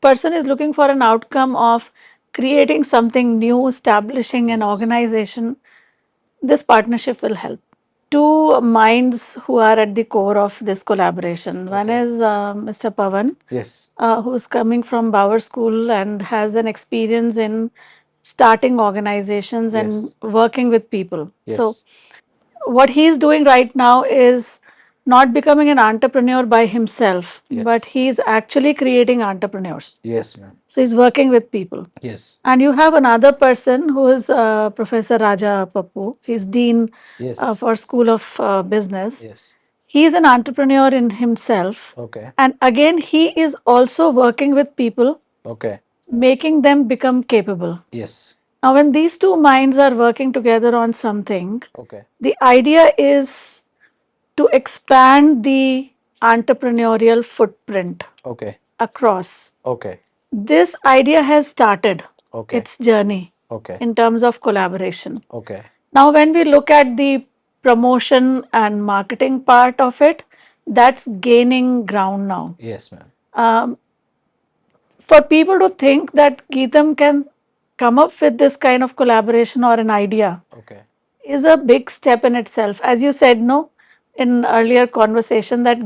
person is looking for an outcome of creating something new, establishing an Yes. organization, this partnership will help. Two minds who are at the core of this collaboration. One Okay. is Mr. Pavan, Yes. who's coming from Bauer School and has an experience in starting organizations and Yes. working with people. Yes. So what he's doing right now is not becoming an entrepreneur by himself, Yes. but he's actually creating entrepreneurs. Yes, ma'am. So he's working with people. Yes. And you have another person who is Professor Raja Pappu. He's Dean Yes. for School of Business. Yes. He is an entrepreneur in himself. Okay. And again, he is also working with people, Okay. making them become capable. Yes. Now, when these two minds are working together on something, Okay. the idea is to expand the entrepreneurial footprint Okay. across. Okay. This idea has started Okay. its journey Okay. in terms of collaboration. Okay. Now, when we look at the promotion and marketing part of it, that's gaining ground now. Yes, ma'am. For people to think that Geetam can come up with this kind of collaboration or an idea okay is a big step in itself. As you said, no, in earlier conversation that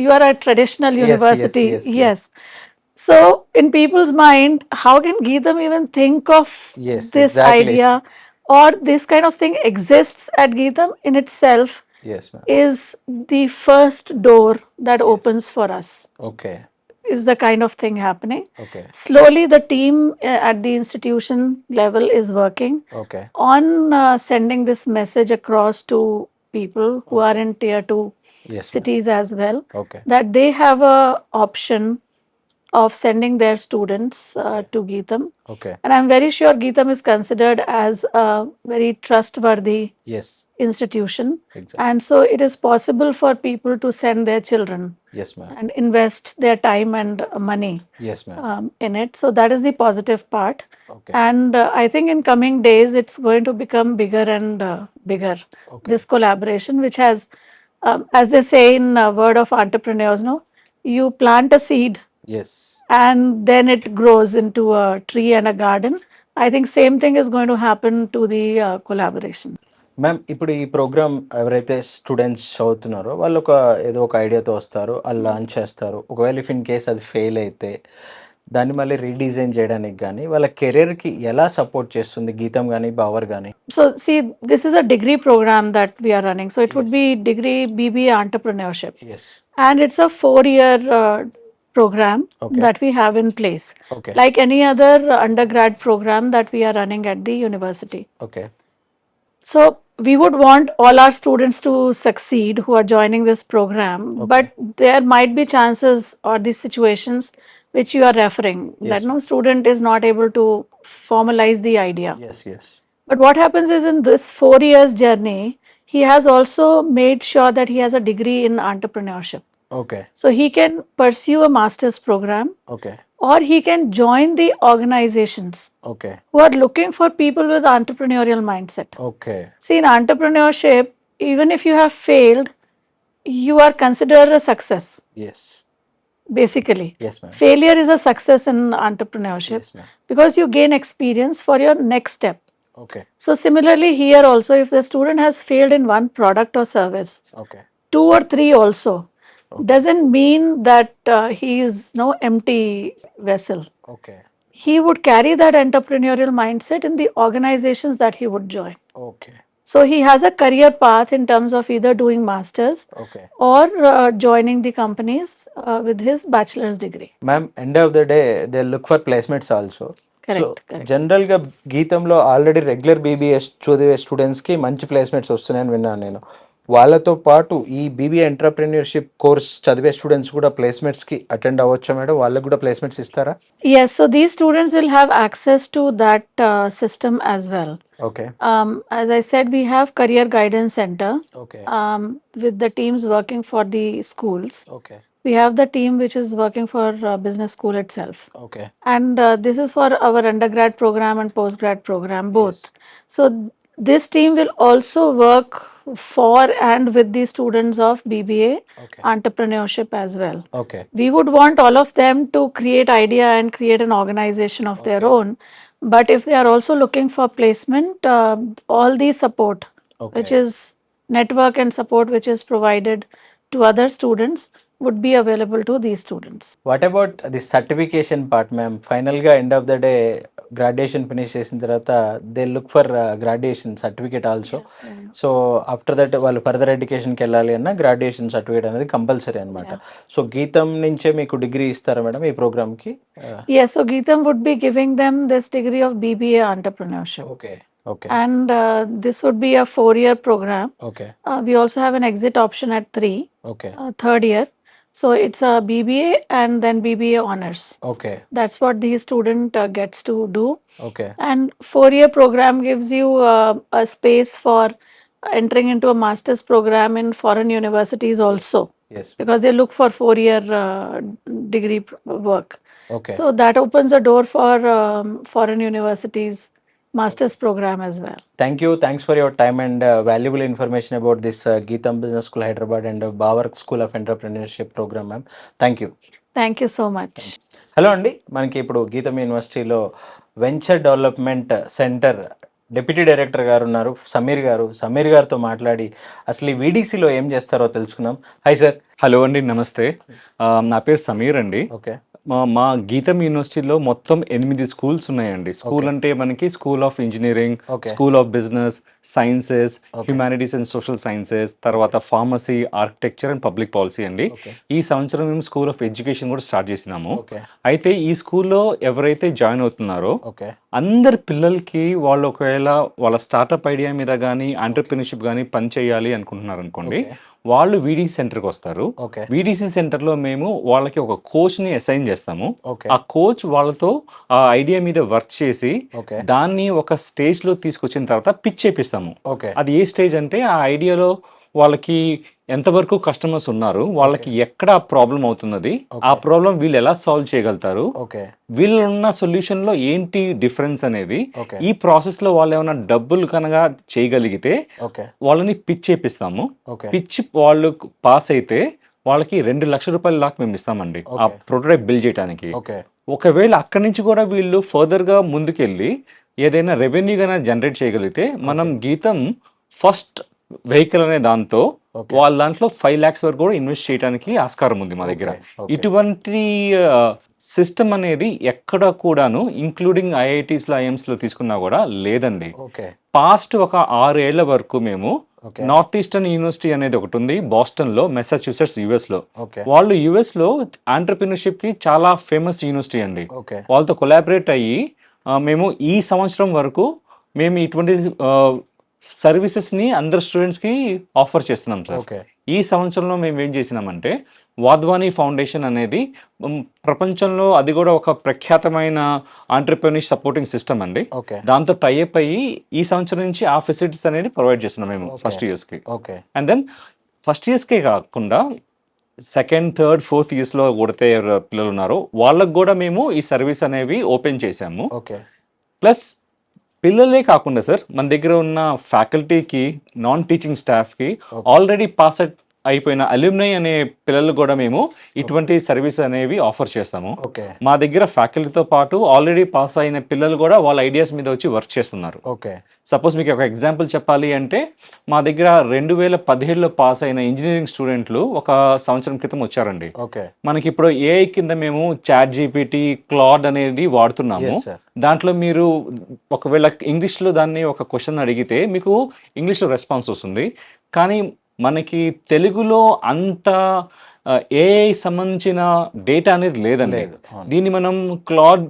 you are a traditional Yes, yes, university. yes, yes. Yes. So in people's mind, how can Geetam even think of Yes, this exactly. idea or this kind of thing exists at Geetam in itself yes ma'am is the first door that Yes. opens for us, okay is the kind of thing happening. Okay Slowly, the team at the institution level is working okay on sending this message across to people who are in tier 2 yes cities as well, okay that they have a option of sending their students to Geetam. Okay And I'm very sure Geetam is considered as a very trustworthy yes institution. Exact And so it is possible for people to send their children yes ma'am and invest their time and money yes ma'am in it. So that is the positive part. Okay And I think in coming days, it's going to become bigger and bigger. Okay This collaboration, which has, as they say in word of entrepreneurs, no, you plant a seed yes and then it grows into a tree and a garden. I think same thing is going to happen to the collaboration. Ma'am ఇప్పుడు ఈ programme ఎవరైతే students చదువుతున్నారో వాళ్ళు ఏదో ఒక ఐడియాతో వస్తారు వాళ్ళు launch చేస్తారు ఒకవేళ ఇఫ్ ఇన్ కేస్ అది ఫెయిల్ అయితే దాన్ని మళ్ళీ రీడిజైన్ చేయడానికి కానీ వాళ్ళ కెరీర్కి ఎలా సపోర్ట్ చేస్తుంది గీతం కానీ బావర్ కానీ So see, this is a degree program that we are running. So it would Yes. be degree BBA entrepreneurship. Yes And it's a 4-year program Okay. that we have in place, okay like any other undergrad program that we are running at the university. Okay So we would want all our students to succeed who are joining this program, but there might be chances or these situations which you are referring that Yes. no student is not able to formalize the idea. Yes yes But what happens is in this 4 years journey, he has also made sure that he has a degree in entrepreneurship. Okay So he can pursue a master's program okay or he can join the organizations okay who are looking for people with entrepreneurial mindset. Okay See, in entrepreneurship, even if you have failed, you are considered a success, yes basically. Yes ma'am Failure is a success in entrepreneurship yes ma'am because you gain experience for your next step. Okay So, similarly, here also, if the student has failed in one product or service, okay 2 or 3 also, doesn't mean that he is no empty vessel. Okay He would carry that entrepreneurial mindset in the organizations that he would join. Okay So he has a career path in terms of either doing masters okay or joining the companies with his bachelor's degree. Ma'am end of the day they look for placements also Correct, correct. జనరల్గా గీతంలో already regular BBS చదివే స్టూడెంట్స్కి మంచి placements వస్తున్నాయని విన్నాను నేను వాళ్ళతో పాటు ఈ బీబీఏ ఎంటర్ప్రెన్యూర్షిప్ కోర్స్ చదివే స్టూడెంట్స్ కూడా ప్లేస్మెంట్స్కి అటెండ్ అవ్వచ్చా మేడం వాళ్ళకి కూడా ప్లేస్మెంట్స్ ఇస్తారా Yes, so these students will have access to that system as well. Okay As I said, we have career guidance center okay with the teams working for the schools. Okay We have the team which is working for business school itself. Okay And this is for our undergrad program and postgrad program both. So this team will also work for and with the students of BBA okay entrepreneurship as well. Okay We would want all of them to create idea and create an organization of their own. But if they are also looking for placement, all the support, which okay is network and support which is provided to other students, would be available to these students. What about the certification part ma'am ఫైనల్గా end of the day graduation finish చేసిన తర్వాత they look for graduation certificate also so after that వాళ్ళు further ఎడ్యుకేషన్కి వెళ్ళాలి అన్న graduation certificate అనేది compulsory అనమాట so GITAM నుంచే మీకు డిగ్రీ ఇస్తారా మేడం ఈ ప్రోగ్రామ్కి Yes, so Geetam would be giving them this degree of BBA entrepreneurship. Okay okay And this would be a 4-year program. Okay We also have an exit option at 3, okay 3rd year. So it's a BBA and then BBA honors. Okay That's what the student gets to do. Okay And 4-year program gives you a space for entering into a master's program in foreign universities also, yes because they look for 4-year degree work. Okay So that opens a door for foreign universities master's program as well. Thanks for your time and valuable information about this Geetam Business School Hyderabad and Bawar School of Entrepreneurship program, ma'am. Thank you. Thank you so much. Hello అండి మనకి ఇప్పుడు గీతం యూనివర్సిటీలో venture development centre deputy director గారు ఉన్నారు సమీర్ గారు. సమీర్ గారితో మాట్లాడి అసలు ఈ వీడీసీలో ఏం చేస్తారో తెలుసుకుందాం. Hi sir. హలో అండి, నమస్తే. నా పేరు సమీర్ అండి. ఓకే. మా గీతం యూనివర్సిటీలో మొత్తం 8 స్కూల్స్ ఉన్నాయండి. స్కూల్ అంటే మనకి school of engineering, Okay. School of business, sciences, humanities and social sciences, తర్వాత pharmacy, architecture and public policy అండి. Okay. ఈ సంవత్సరం మేము స్కూల్ ఆఫ్ ఎడ్యుకేషన్ కూడా స్టార్ట్ చేసినాము. ఓకే. అయితే ఈ స్కూల్లో ఎవరైతే జాయిన్ అవుతున్నారో ఓకే. అందరి పిల్లలకి వాళ్ళు ఒకవేళ వాళ్ళ స్టార్టప్ ఐడియా మీద కానీ ఆంటర్ప్రినర్షిప్ కానీ పని చేయాలి అనుకుంటున్నారు అనుకోండి, వాళ్ళు వీడీసీ సెంటర్కి వస్తారు. ఓకే. వీడీసీ సెంటర్లో మేము వాళ్ళకి ఒక కోచ్ని అసైన్ చేస్తాము. ఓకే. ఆ కోచ్ వాళ్ళతో ఆ ఐడియా మీద వర్క్ చేసి ఓకే. దాన్ని ఒక స్టేజ్లో తీసుకొచ్చిన తర్వాత పిచ్ చేపిస్తాము. ఓకే. అది ఏ స్టేజ్ అంటే ఆ ఐడియాలో వాళ్ళకి ఎంతవరకు కస్టమర్స్ ఉన్నారు, వాళ్ళకి ఎక్కడ ప్రాబ్లం అవుతున్నది, ఆ ప్రాబ్లం వీళ్ళు ఎలా సాల్వ్ చేయగలుగుతారు, ఓకే. వీళ్ళున్న సొల్యూషన్లో ఏంటి డిఫరెన్స్ అనేది, ఓకే. ఈ ప్రాసెస్లో వాళ్ళు ఏమైనా డబ్బులు కనుక చేయగలిగితే ఓకే. వాళ్ళని పిచ్ చేపిస్తాము. ఓకే. పిచ్ వాళ్ళు పాస్ అయితే వాళ్ళకి 2 లక్షల రూపాయల దాకా మేము ఇస్తామండి ఆ ఓకే. ప్రోటోటైప్ బిల్డ్ చేయడానికి. ఓకే. ఒకవేళ అక్కడి నుంచి కూడా వీళ్ళు ఫర్దర్గా ముందుకెళ్ళి ఏదైనా రెవెన్యూ గానే జనరేట్ చేయగలిగితే మనం గీతం ఫస్ట్ వెహికల్ అనే దాంతో ఓకే. వాళ్ళ దాంట్లో 5 lakhs వరకు కూడా ఇన్వెస్ట్ చేయడానికి ఆస్కారం ఉంది మా దగ్గర. ఓకే. ఇటువంటి సిస్టమ్ అనేది ఎక్కడ కూడాను ఇంక్లూడింగ్ ఐఐటీస్లో, ఐఎమ్స్లో తీసుకున్నా కూడా లేదండి. ఓకే. పాస్ట్ ఒక 6 ఏళ్ల వరకు మేము ఓకే. నార్త్ ఈస్టర్న్ యూనివర్సిటీ అనేది ఒకటి ఉంది బాస్టన్లో, మెసాచ్యూసెట్స్ యుఎస్లో. ఓకే. వాళ్ళు యుఎస్లో ఆంటర్ప్రినర్షిప్కి చాలా ఫేమస్ యూనివర్సిటీ అండి. ఓకే. వాళ్ళతో కొలాబరేట్ అయ్యి మేము ఈ సంవత్సరం వరకు మేము ఇటువంటి సర్వీసెస్ని అందరు స్టూడెంట్స్కి ఆఫర్ చేస్తున్నాం సార్. ఓకే. ఈ సంవత్సరంలో మేము ఏం చేసినామంటే వాధ్వానీ ఫౌండేషన్ అనేది ప్రపంచంలో అది కూడా ఒక ప్రఖ్యాతమైన ఆంటర్ప్రెన్యూర్ సపోర్టింగ్ సిస్టమ్ అండి. ఓకే. దాంతో టైఅప్ అయ్యి ఈ సంవత్సరం నుంచి ఆ ఫెసిలిటీస్ అనేది ప్రొవైడ్ చేస్తున్నాం మేము ఫస్ట్ ఇయర్స్కి. ఓకే. అండ్ దెన్ ఫస్ట్ ఇయర్స్కే కాకుండా సెకండ్, థర్డ్, ఫోర్త్ ఇయర్స్లో కొడితే ఎవరు పిల్లలు ఉన్నారో వాళ్ళకు కూడా మేము ఈ సర్వీస్ అనేవి ఓపెన్ చేసాము. ఓకే. ప్లస్ పిల్లలే కాకుండా సార్ మన దగ్గర ఉన్న ఫ్యాకల్టీకి, నాన్ టీచింగ్ స్టాఫ్కి, ఆల్రెడీ పాస్ అయిపోయిన అల్యూమినై అనే పిల్లలు కూడా మేము ఇటువంటి సర్వీస్ అనేవి ఆఫర్ చేస్తాము. ఓకే. మా దగ్గర ఫ్యాకల్టీతో పాటు ఆల్రెడీ పాస్ అయిన పిల్లలు కూడా వాళ్ళ ఐడియాస్ మీద వచ్చి వర్క్ చేస్తున్నారు. ఓకే. సపోజ్ మీకు ఒక ఎగ్జాంపుల్ చెప్పాలి అంటే మా దగ్గర 2017లో పాస్ అయిన ఇంజనీరింగ్ స్టూడెంట్లు ఒక సంవత్సరం క్రితం వచ్చారండి. ఓకే. మనకి ఇప్పుడు ఏఐ కింద మేము చాట్ జీపీటీ, క్లాడ్ అనేది వాడుతున్నాము. Yes, sir. దాంట్లో మీరు ఒకవేళ ఇంగ్లీష్లో దాన్ని ఒక క్వశ్చన్ అడిగితే మీకు ఇంగ్లీష్లో రెస్పాన్స్ వస్తుంది. కానీ మనకి తెలుగులో అంత ఏఐ సంబంధించిన డేటా అనేది లేదండి. లేదు. అవును. దీన్ని మనం క్లాడ్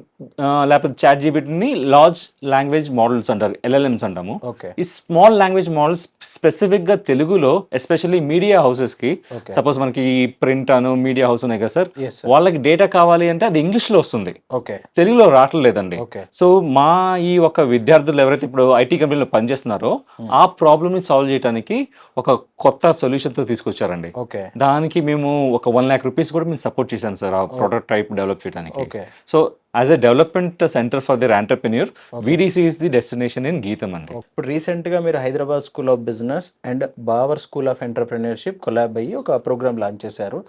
లేకపోతే చాట్ జీపీటీని లార్జ్ లాంగ్వేజ్ మోడల్స్ అంటారు, ఎల్ఎల్ఎంస్ అంటాము. ఓకే. ఈ స్మాల్ లాంగ్వేజ్ మోడల్స్ స్పెసిఫిక్గా తెలుగులో ఎస్పెషల్లీ మీడియా హౌసెస్కి, ఓకే. సపోజ్ మనకి ప్రింట్ అను మీడియా హౌస్ ఉన్నాయి కదా సార్, Yes, sir. వాళ్ళకి డేటా కావాలి అంటే అది ఇంగ్లీష్లో వస్తుంది, ఓకే. తెలుగులో రావట్లేదండి. ఓకే. సో మా ఈ ఒక విద్యార్థులు ఎవరైతే ఇప్పుడు ఐటీ కంపెనీలో పనిచేస్తున్నారో ఆ ప్రాబ్లమ్ని సాల్వ్ చేయడానికి ఒక కొత్త సొల్యూషన్తో తీసుకొచ్చారండి. ఓకే. దానికి మేము ఒక 1 lakh rupees కూడా మేము సపోర్ట్ చేశాం సార్ ఆ ప్రోటోటైప్ డెవలప్ చేయడానికి. Okay. So as a development centre for their entrepreneur, VDC is the destination in గీతం అండి. ఇప్పుడు రీసెంట్గా మీరు Hyderabad school of business and Bower school of entrepreneurship collab అయ్యి ఒక ప్రోగ్రామ్ లాంచ్ చేశారు,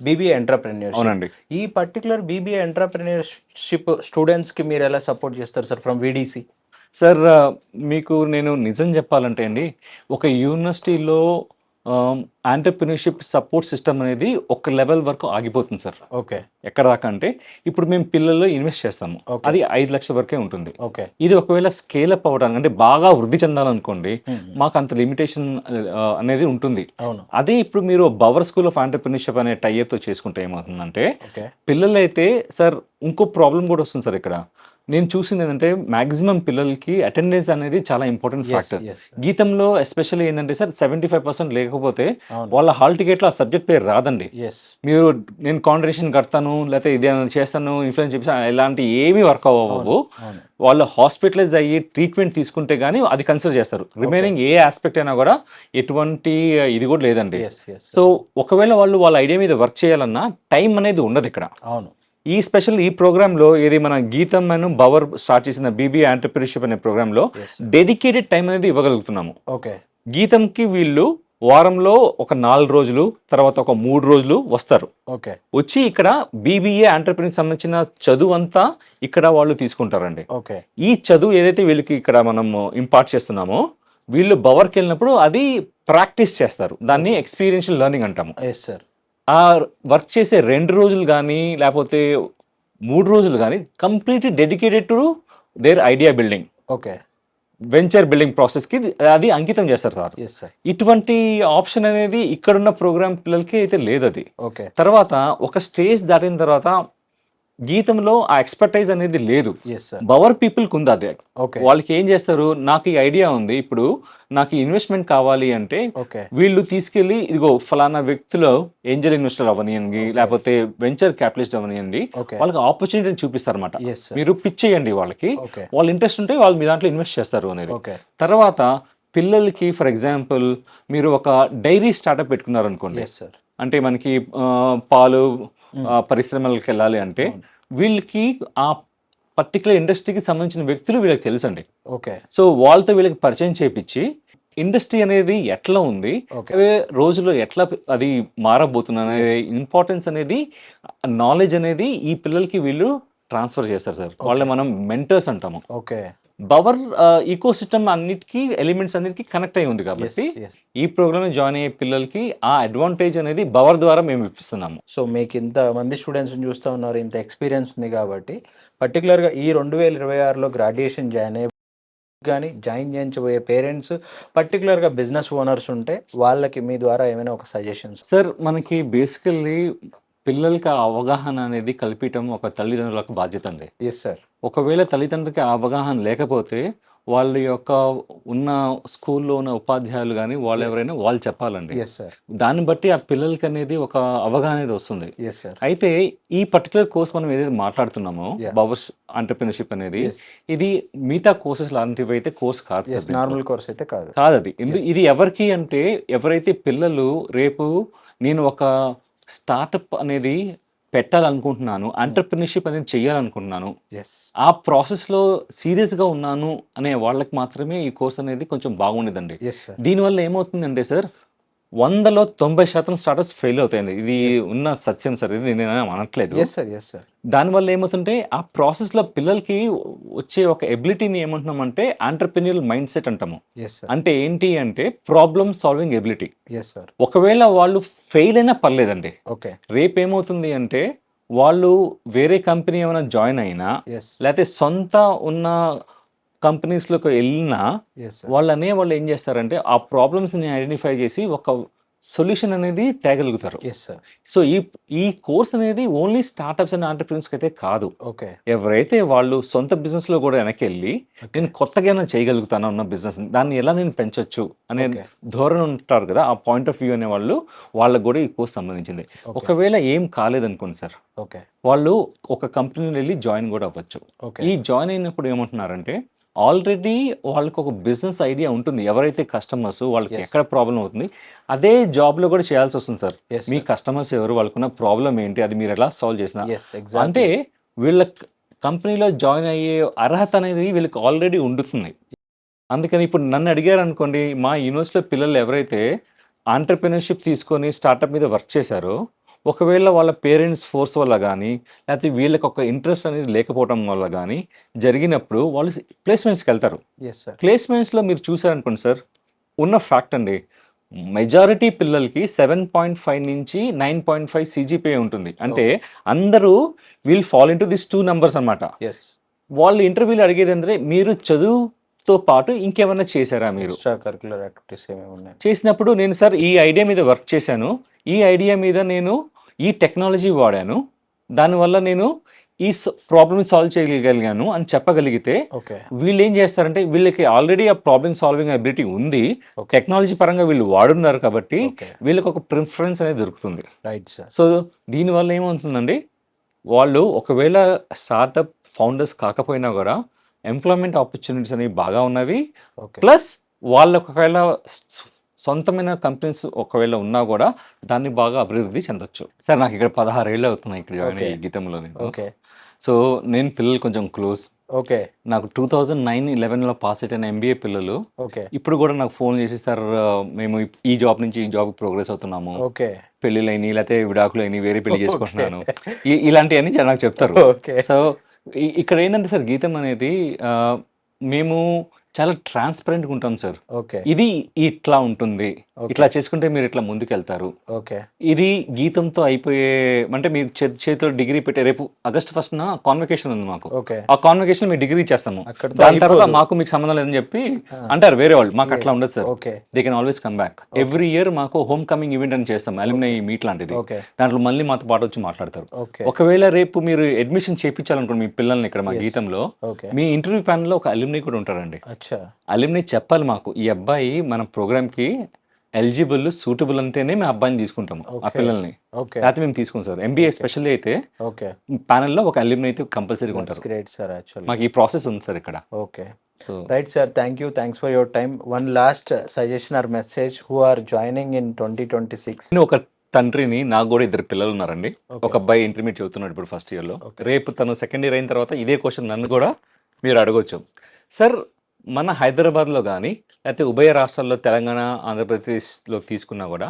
బీబీఏ ఎంటర్ప్రెన్యూర్షిప్. అవునండి. ఈ పర్టికులర్ బీబీఏ ఎంటర్ప్రెన్యూర్షిప్ స్టూడెంట్స్కి మీరు ఎలా సపోర్ట్ చేస్తారు సార్ ఫ్రమ్ వీడీసీ? సార్ మీకు నేను నిజం చెప్పాలంటే అండి, ఒక యూనివర్సిటీలో ఆంటర్ప్రెన్యూర్షిప్ సపోర్ట్ సిస్టమ్ అనేది ఒక లెవెల్ వరకు ఆగిపోతుంది సార్. ఓకే. ఎక్కడ దాకా అంటే ఇప్పుడు మేము పిల్లల్లో ఇన్వెస్ట్ చేస్తాము, Okay. అది 5 లక్షల వరకే ఉంటుంది. ఓకే. ఇది ఒకవేళ స్కేల్ అప్ అవ్వడానికి అంటే బాగా వృద్ధి చెందాలనుకోండి మాకు అంత లిమిటేషన్ అనేది ఉంటుంది. అవును. అదే ఇప్పుడు మీరు బవర్ స్కూల్ ఆఫ్ ఆంటర్ప్రెన్యూర్షిప్ అనే టైఅప్తో చేసుకుంటే ఏమవుతుందంటే ఓకే. పిల్లలైతే సార్ ఇంకో ప్రాబ్లం కూడా వస్తుంది సార్. ఇక్కడ నేను చూసింది ఏంటంటే మాక్సిమం పిల్లలకి అటెండెన్స్ అనేది చాలా ఇంపార్టెంట్ ఫ్యాక్టర్. yes. గీతంలో ఎస్పెషల్లీ ఏంటంటే సార్ 75% లేకపోతే అవును. వాళ్ళ హాల్ టికెట్లో ఆ సబ్జెక్ట్ పేరు రాదండి. ఎస్. మీరు నేను కాంట్రిబ్యూషన్ కడతాను లేకపోతే ఇది చేస్తాను ఇన్ఫ్లుయెన్స్ చేస్తాను ఇలాంటి ఏమీ వర్క్ అవ్వవు. అవును. వాళ్ళు హాస్పిటలైజ్ అయ్యి ట్రీట్మెంట్ తీసుకుంటే కానీ అది కన్సిడర్ చేస్తారు. రిమైనింగ్ ఏ ఆస్పెక్ట్ అయినా కూడా ఎటువంటి ఇది కూడా లేదండి. ఎస్. ఎస్. సో ఒకవేళ వాళ్ళు వాళ్ళ ఐడియా మీద వర్క్ చేయాలన్నా టైం అనేది ఉండదు ఇక్కడ. అవును. ఈ స్పెషల్ ఈ ప్రోగ్రాంలో ఏది మన గీతం అను బవర్ స్టార్ట్ చేసిన బీబీఏ ఆంటర్ప్రెన్యూర్షిప్ అనే ప్రోగ్రాంలో Yes. డెడికేటెడ్ టైం అనేది ఇవ్వగలుగుతున్నాము. ఓకే. గీతంకి వీళ్ళు వారంలో ఒక 4 రోజులు, తర్వాత ఒక 3 రోజులు వస్తారు. ఓకే. వచ్చి ఇక్కడ బీబీఏ ఎంటర్‌ప్రెన్యూర్‌కి సంబంధించిన చదువంతా ఇక్కడ వాళ్ళు తీసుకుంటారండి. ఓకే. ఈ చదువు ఏదైతే వీళ్ళకి ఇక్కడ మనము ఇంపార్ట్ చేస్తున్నామో, వీళ్ళు బవర్‌కెళ్ళినప్పుడు అది ప్రాక్టీస్ చేస్తారు. దాన్ని ఎక్స్‌పీరియన్షియల్ లెర్నింగ్ అంటాము. Yes sir. ఆ వర్క్ చేసే 2 రోజులు గానీ, లేపోతే 3 రోజులు గానీ completely dedicated to their idea building. Okay. Venture building ప్రాసెస్‌కి అది అంకితం చేస్తారు సార్. Yes sir. ఇటువంటి ఆప్షన్ అనేది ఇక్కడున్న ప్రోగ్రామ్ పిల్లలకి అయితే లేదది. ఓకే. తర్వాత ఒక స్టేజ్ దాటిన తర్వాత గీతంలో ఆ ఎక్స్‌పర్టైజ్ అనేది లేదు. Yes sir. బవర్ పీపుల్‌కి ఉంది అది. ఓకే. వాళ్ళకి ఏం చేస్తారు, నాకు ఈ ఐడియా ఉంది. ఇప్పుడు నాకు ఇన్వెస్ట్‌మెంట్ కావాలి అంటే ఓకే. వీళ్ళు తీసుకెళ్ళి ఇదిగో ఫలానా వ్యక్తిలో ఏంజెల్ ఇన్వెస్టర్ అవ్వనియండి, లేకపోతే వెంచర్ క్యాపిటలిస్ట్ అవ్వనియండి, ఓకే. వాళ్ళకి ఆపర్చునిటీని చూపిస్తారన్నమాట. Yes sir. మీరు పిచ్ చేయండి వాళ్ళకి, ఓకే. వాళ్ళు ఇంట్రెస్ట్ ఉంటే వాళ్ళు మీ దాంట్లో ఇన్వెస్ట్ చేస్తారు అనేది. ఓకే. తర్వాత పిల్లలకి ఫర్ ఎగ్జాంపుల్ మీరు ఒక డైరీ స్టార్టప్ పెట్టుకున్నారనుకోండి. Yes sir. అంటే మనకి పాలు పరిశ్రమలకు వెళ్ళాలి అంటే వీళ్ళకి ఆ పర్టికులర్ ఇండస్ట్రీకి సంబంధించిన వ్యక్తులు వీళ్ళకి తెలుసండి. ఓకే. సో వాళ్ళతో వీళ్ళకి పరిచయం చేపించి ఇండస్ట్రీ అనేది ఎట్లా ఉంది, ఓకే. రోజుల్లో ఎట్లా అది మారబోతుంది అనే ఇంపార్టెన్స్ అనేది, నాలెడ్జ్ అనేది ఈ పిల్లలకి వీళ్ళు ట్రాన్స్ఫర్ చేస్తారు సార్. వాళ్ళని మనం మెంటర్స్ అంటాము. ఓకే. బవర్ ఈకో సిస్టమ్ అన్నిటికీ ఎలిమెంట్స్ అన్నిటికీ కనెక్ట్ అయి ఉంది కాబట్టి ఈ ప్రోగ్రామ్ జాయిన్ అయ్యే పిల్లలకి ఆ అడ్వాంటేజ్ అనేది బవర్ ద్వారా మేము ఇప్పిస్తున్నాము. సో మీకు ఇంతమంది స్టూడెంట్స్ని చూస్తూ ఉన్నారు, ఇంత ఎక్స్పీరియన్స్ ఉంది కాబట్టి పర్టికులర్గా ఈ 2026లో గ్రాడ్యుయేషన్ జాయిన్ అయ్యే కానీ జాయిన్ చేయించబోయే పేరెంట్స్, పర్టికులర్గా బిజినెస్ ఓనర్స్ ఉంటే వాళ్ళకి మీ ద్వారా ఏమైనా ఒక సజెషన్స్? సార్ మనకి బేసికల్లీ పిల్లలకి ఆ అవగాహన అనేది కల్పించడం ఒక తల్లిదండ్రులకు బాధ్యత అండి. Yes sir. ఒకవేళ తల్లిదండ్రులకి ఆ అవగాహన లేకపోతే వాళ్ళ యొక్క ఉన్న స్కూల్లో ఉన్న ఉపాధ్యాయులు కానీ వాళ్ళు ఎవరైనా వాళ్ళు చెప్పాలండి. Yes sir. దాన్ని బట్టి ఆ పిల్లలకి అనేది ఒక అవగాహన అనేది వస్తుంది. Yes sir. అయితే ఈ పర్టికులర్ కోర్స్ మనం ఏదైతే మాట్లాడుతున్నామో Yeah. బవర్స్ ఎంటర్‌ప్రెన్యూర్‌షిప్ అనేది ఎస్. ఇది మిగతా కోర్సెస్ లాంటివి అయితే కోర్స్ కాదు ఎస్. సార్. నార్మల్ కోర్స్ అయితే కాదు. కాదది. ఇది ఎవరికి అంటే ఎవరైతే పిల్లలు రేపు నేను ఒక స్టార్టప్ అనేది పెట్టాలనుకుంటున్నాను, ఎంటర్‌ప్రెన్యూర్‌షిప్ అనేది చేయాలనుకుంటున్నాను, ఎస్. ఆ ప్రాసెస్‌లో సీరియస్‌గా ఉన్నాను అనే వాళ్ళకి మాత్రమే ఈ కోర్స్ అనేది కొంచెం బాగుండేదండి. Yes sir. దీనివల్ల ఏమవుతుందంటే సార్ 100లో 90% స్టార్టప్స్ ఫెయిల్ అవుతాయండి. ఇది Yes. ఉన్న సత్యం సార్. ఇది నేనేం అనట్లేదు. Yes sir. Yes sir. దానివల్ల ఏమవుతుంటే ఆ ప్రాసెస్‌లో పిల్లలకి వచ్చే ఒక ఎబిలిటీని ఏమంటున్నామంటే ఎంటర్‌ప్రెన్యూరియల్ మైండ్ సెట్ అంటాము. Yes sir. అంటే ఏంటి అంటే problem solving ability. Yes sir. ఒకవేళ వాళ్ళు ఫెయిల్ అయినా పర్లేదండి. ఓకే. రేపు ఏమవుతుంది అంటే వాళ్ళు వేరే కంపెనీ ఏమైనా జాయిన్ అయినా ఎస్. లేకపోతే సొంత ఉన్న కంపెనీస్‌లోకి వెళ్ళినా ఎస్ సార్. వాళ్ళు ఏం చేస్తారంటే ఆ ప్రాబ్లమ్స్‌ని ఐడెంటిఫై చేసి ఒక సొల్యూషన్ అనేది తేగలుగుతారు. Yes sir. సో ఈ కోర్స్ అనేది ఓన్లీ స్టార్టప్స్ అండ్ ఎంటర్‌ప్రెన్యూర్స్‌కి అయితే కాదు. ఓకే. ఎవరైతే వాళ్ళు సొంత బిజినెస్‌లో కూడా వెనకెళ్ళి నేను కొత్తగా ఏమైనా చేయగలుగుతాను ఉన్న బిజినెస్ దాన్ని ఎలా నేను పెంచొచ్చు అనే ఓకే. ధోరణి ఉంటారు కదా, ఆ పాయింట్ ఆఫ్ వ్యూ అనే వాళ్ళకి కూడా ఈ కోర్స్ సంబంధించింది. ఓకే. ఒకవేళ ఏం కాలేదనుకోండి సార్, ఓకే. వాళ్ళు ఒక కంపెనీలో వెళ్ళి జాయిన్ కూడా అవ్వచ్చు. ఓకే. ఈ జాయిన్ అయినప్పుడు ఏమంటున్నారంటే ఆల్రెడీ వాళ్ళకి ఒక బిజినెస్ ఐడియా ఉంటుంది. ఎవరైతే కస్టమర్స్ వాళ్ళకి Yes. ఎక్కడ ప్రాబ్లం అవుతుంది అదే జాబ్లో కూడా చేయాల్సి వస్తుంది సార్. ఎస్ మీ సార్. కస్టమర్స్ ఎవరు, వాళ్ళకున్న ప్రాబ్లం ఏంటి, అది మీరు ఎలా సాల్వ్ చేసిన ఎస్. అంటే ఎగ్జాక్ట్లీ. వీళ్ళ కంపెనీలో జాయిన్ అయ్యే అర్హత అనేది వీళ్ళకి ఆల్రెడీ ఉంటుంది. అందుకని ఇప్పుడు నన్ను అడిగారు అనుకోండి, మా యూనివర్సిటీలో పిల్లలు ఎవరైతే ఎంటర్‌ప్రెన్యూర్‌షిప్ తీసుకొని స్టార్టప్ మీద వర్క్ చేశారో, ఒకవేళ వాళ్ళ పేరెంట్స్ ఫోర్స్ వల్ల కానీ లేకపోతే వీళ్ళకి ఒక ఇంట్రెస్ట్ అనేది లేకపోవడం వల్ల కానీ జరిగినప్పుడు వాళ్ళు ప్లేస్మెంట్స్కి వెళ్తారు. Yes sir. ప్లేస్మెంట్స్లో మీరు చూసారనుకోండి సార్, ఉన్న ఫ్యాక్ట్ అండి, మెజారిటీ పిల్లలకి 7.5 నుంచి 9.5 CGPA ఉంటుంది. అంటే అందరూ will fall into this 2 numbers అనమాట. ఎస్. వాళ్ళు ఇంటర్వ్యూలో అడిగేది అంటే మీరు చదువుతో పాటు ఇంకేమైనా చేశారా మీరు ఎక్స్ట్రా కరిక్యులర్ యాక్టివిటీస్ ఏమేమి ఉన్నాయి? చేసినప్పుడు నేను సార్ ఈ ఐడియా మీద వర్క్ చేశాను, ఈ ఐడియా మీద నేను ఈ టెక్నాలజీ వాడాను, దానివల్ల నేను ఈ ప్రాబ్లమ్ సాల్వ్ చేయగలిగాను అని చెప్పగలిగితే ఓకే. వీళ్ళు ఏం చేస్తారంటే వీళ్ళకి ఆల్రెడీ ఆ ప్రాబ్లమ్ సాల్వింగ్ అబిలిటీ ఉంది, ఓకే. టెక్నాలజీ పరంగా వీళ్ళు వాడున్నారు కాబట్టి ఓకే. వీళ్ళకి ఒక ప్రిఫరెన్స్ అనేది దొరుకుతుంది. Right sir. సో దీనివల్ల ఏమవుతుందండి, వాళ్ళు ఒకవేళ స్టార్టప్ ఫౌండర్స్ కాకపోయినా కూడా ఎంప్లాయ్మెంట్ ఆపర్చునిటీస్ అనేవి బాగా ఉన్నవి. ఓకే. ప్లస్ వాళ్ళకు ఒకవేళ సొంతమైన కంపెనీస్ ఒకవేళ ఉన్నా కూడా దాన్ని బాగా అభివృద్ధి చెందొచ్చు. సార్ నాకు ఇక్కడ 16 ఏళ్ళు అవుతున్నాయి ఇక్కడ జాయిన్ ఓకే. అయ్యి గీతంలో నేను. ఓకే. సో నేను పిల్లలు కొంచెం క్లోజ్ ఓకే. నాకు 2009-11లో పాస్ అయిన ఎంబీఏ పిల్లలు ఓకే. ఇప్పుడు కూడా నాకు ఫోన్ చేసి, సార్ మేము ఈ జాబ్ నుంచి ఈ జాబ్కి ప్రోగ్రెస్ అవుతున్నాము, ఓకే. పెళ్ళిళ్ళైనవి లేకపోతే విడాకులైనవి, వేరే పెళ్లి ఓకే. చేసుకుంటున్నాను, ఇలాంటివన్నీ నాకు చెప్తారు. ఓకే. సో ఇక్కడ ఏంటంటే సార్, గీతం అనేది మేము చాలా ట్రాన్స్పరెంట్గా ఉంటాం సార్. ఓకే. ఇది ఇట్లా ఉంటుంది, ఓకే. ఇట్లా చేసుకుంటే మీరు ఇట్లా ముందుకెళ్తారు. ఓకే. ఇది గీతంతో అయిపోయే, అంటే మీరు చేతిలో డిగ్రీ పెట్టే, రేపు August 1st కాన్వకేషన్ ఉంది మాకు. ఓకే. ఆ కాన్వకేషన్ మీరు డిగ్రీ ఇచ్చేస్తాము, అక్కడితో దాని తర్వాత అయిపోదు. మాకు మీకు సంబంధం లేదని చెప్పి ఆ. అంటారు వేరే వాళ్ళు. మాకు అట్లా ఉండదు sir. Okay. They can always come back. Every year మాకు హోమ్ కమింగ్ ఈవెంట్ అని చేస్తాం, అల్యూమినై మీట్ లాంటిది. ఓకే. దాంట్లో మళ్ళీ మాతో పాటు వచ్చి మాట్లాడతారు. ఓకే. ఒకవేళ రేపు మీరు అడ్మిషన్ చేయించాలనుకోండి మీ పిల్లల్ని ఇక్కడ మా Yes. గీతంలో, ఓకే. మీ ఇంటర్వ్యూ ప్యానల్లో ఒక అల్యూమినై కూడా ఉంటారండి. అచ్చా. అల్యూమినై చెప్పాలి మాకు, ఈ అబ్బాయి మన ప్రోగ్రామ్కి ఎలిజిబుల్, సూటబుల్ అంటేనే మేము అబ్బాయిని తీసుకుంటాము, ఆ ఓకే. పిల్లల్ని. ఓకే. లేకపోతే మేము తీసుకుంటాం సార్. MBA okay. స్పెషల్లీ అయితే ఓకే. ప్యానల్లో ఒక అల్యూమినై అయితే కంపల్సరీగా దట్స్ ఉంటారు. Great sir actually. మాకు ఈ ప్రాసెస్ ఉంది సార్ ఇక్కడ. Okay. So right sir, thank you, thanks for your time. One last suggestion or message who are joining in 2026. నేను ఒక తండ్రిని, నాకు కూడా 2 పిల్లలు ఉన్నారండి. ఓకే. ఒక అబ్బాయి ఇంటర్మీడియట్ చదువుతున్నాడు ఇప్పుడు ఫస్ట్ ఇయర్లో. ఓకే. రేపు తను సెకండ్ ఇయర్ అయిన తర్వాత ఇదే క్వశ్చన్ నన్ను కూడా మీరు అడగొచ్చు. సార్, మన హైదరాబాద్లో కానీ లేకపోతే ఉభయ రాష్ట్రాల్లో, తెలంగాణ, ఆంధ్రప్రదేశ్లో తీసుకున్నా కూడా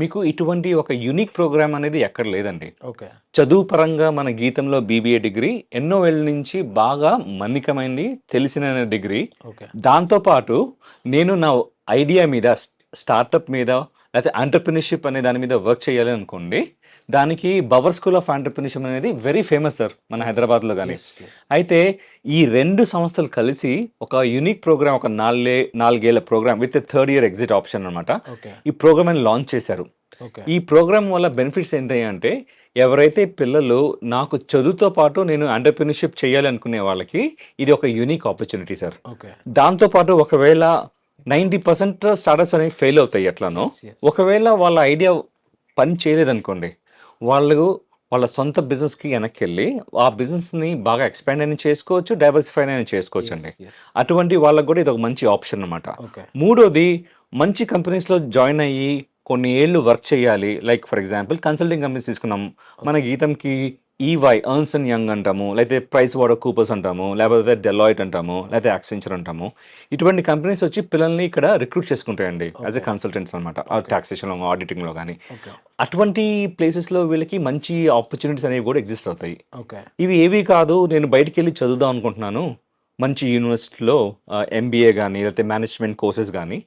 మీకు ఇటువంటి ఒక యూనిక్ ప్రోగ్రామ్ అనేది ఎక్కడ లేదండి. ఓకే. చదువు పరంగా మన గీతంలో బీబీఏ డిగ్రీ ఎన్నో ఏళ్ళ నుంచి బాగా మన్నికమైంది, తెలిసిన డిగ్రీ. ఓకే. దాంతోపాటు నేను నా ఐడియా మీద, స్టార్టప్ మీద, లేకపోతే ఎంటర్ప్రినర్షిప్ అనే దాని మీద వర్క్ చేయాలి అనుకోండి, దానికి బవర్ స్కూల్ ఆఫ్ ఎంటర్ప్రినర్షిప్ అనేది వెరీ ఫేమస్ సార్ మన హైదరాబాద్లో కానీ. Yes, yes. అయితే ఈ 2 సంస్థలు కలిసి ఒక యూనిక్ ప్రోగ్రామ్, ఒక 4 ఏళ్ల programme with 3rd year exit option అనమాట, ఓకే. ఈ ప్రోగ్రామ్ అని లాంచ్ చేశారు. ఓకే. ఈ ప్రోగ్రామ్ వల్ల బెనిఫిట్స్ ఏంటంటే, ఎవరైతే పిల్లలు నాకు చదువుతో పాటు నేను ఎంటర్ప్రినర్షిప్ చేయాలి అనుకునే వాళ్ళకి ఇది ఒక యూనిక్ ఆపర్చునిటీ సార్. ఓకే. దాంతోపాటు ఒకవేళ 90% స్టార్టప్స్ అనేవి ఫెయిల్ అవుతాయి ఎట్లానో, Yes, yes. ఒకవేళ వాళ్ళ ఐడియా పని చేయలేదనుకోండి, వాళ్ళు వాళ్ళ సొంత బిజినెస్కి వెనక్కి వెళ్ళి ఆ బిజినెస్ని బాగా ఎక్స్పాండ్ అయినా చేసుకోవచ్చు, డైవర్సిఫై అయినా చేసుకోవచ్చు అండి. Yes, yes. అటువంటి వాళ్ళకు కూడా ఇది ఒక మంచి ఆప్షన్ అనమాట. ఓకే. మూడోది, మంచి కంపెనీస్లో జాయిన్ అయ్యి కొన్ని ఏళ్ళు వర్క్ చేయాలి. Like for example consulting companies తీసుకున్నాం, మన గీతంకి ఈవై, ఎర్న్స్ అండ్ యంగ్ అంటాము, లేకపోతే ప్రైస్ వాటర్ కూపర్స్ అంటాము, లేకపోతే డెలాయిట్ అంటాము, లేకపోతే యాక్సెంచర్ అంటాము. ఇటువంటి కంపెనీస్ వచ్చి పిల్లల్ని ఇక్కడ రిక్రూట్ చేసుకుంటాయండి యాజ్ ఎ కన్సల్టెంట్స్ అనమాట, టాక్సేషన్లో, ఆడిటింగ్లో కానీ. ఓకే. అటువంటి ప్లేసెస్లో వీళ్ళకి మంచి ఆపర్చునిటీస్ అనేవి కూడా ఎగ్జిస్ట్ అవుతాయి. ఓకే. ఇవి ఏవి కాదు, నేను బయటికి వెళ్ళి చదువుదాం అనుకుంటున్నాను మంచి యూనివర్సిటీలో, ఎంబీఏ కానీ లేకపోతే మేనేజ్మెంట్ కోర్సెస్ కానీ,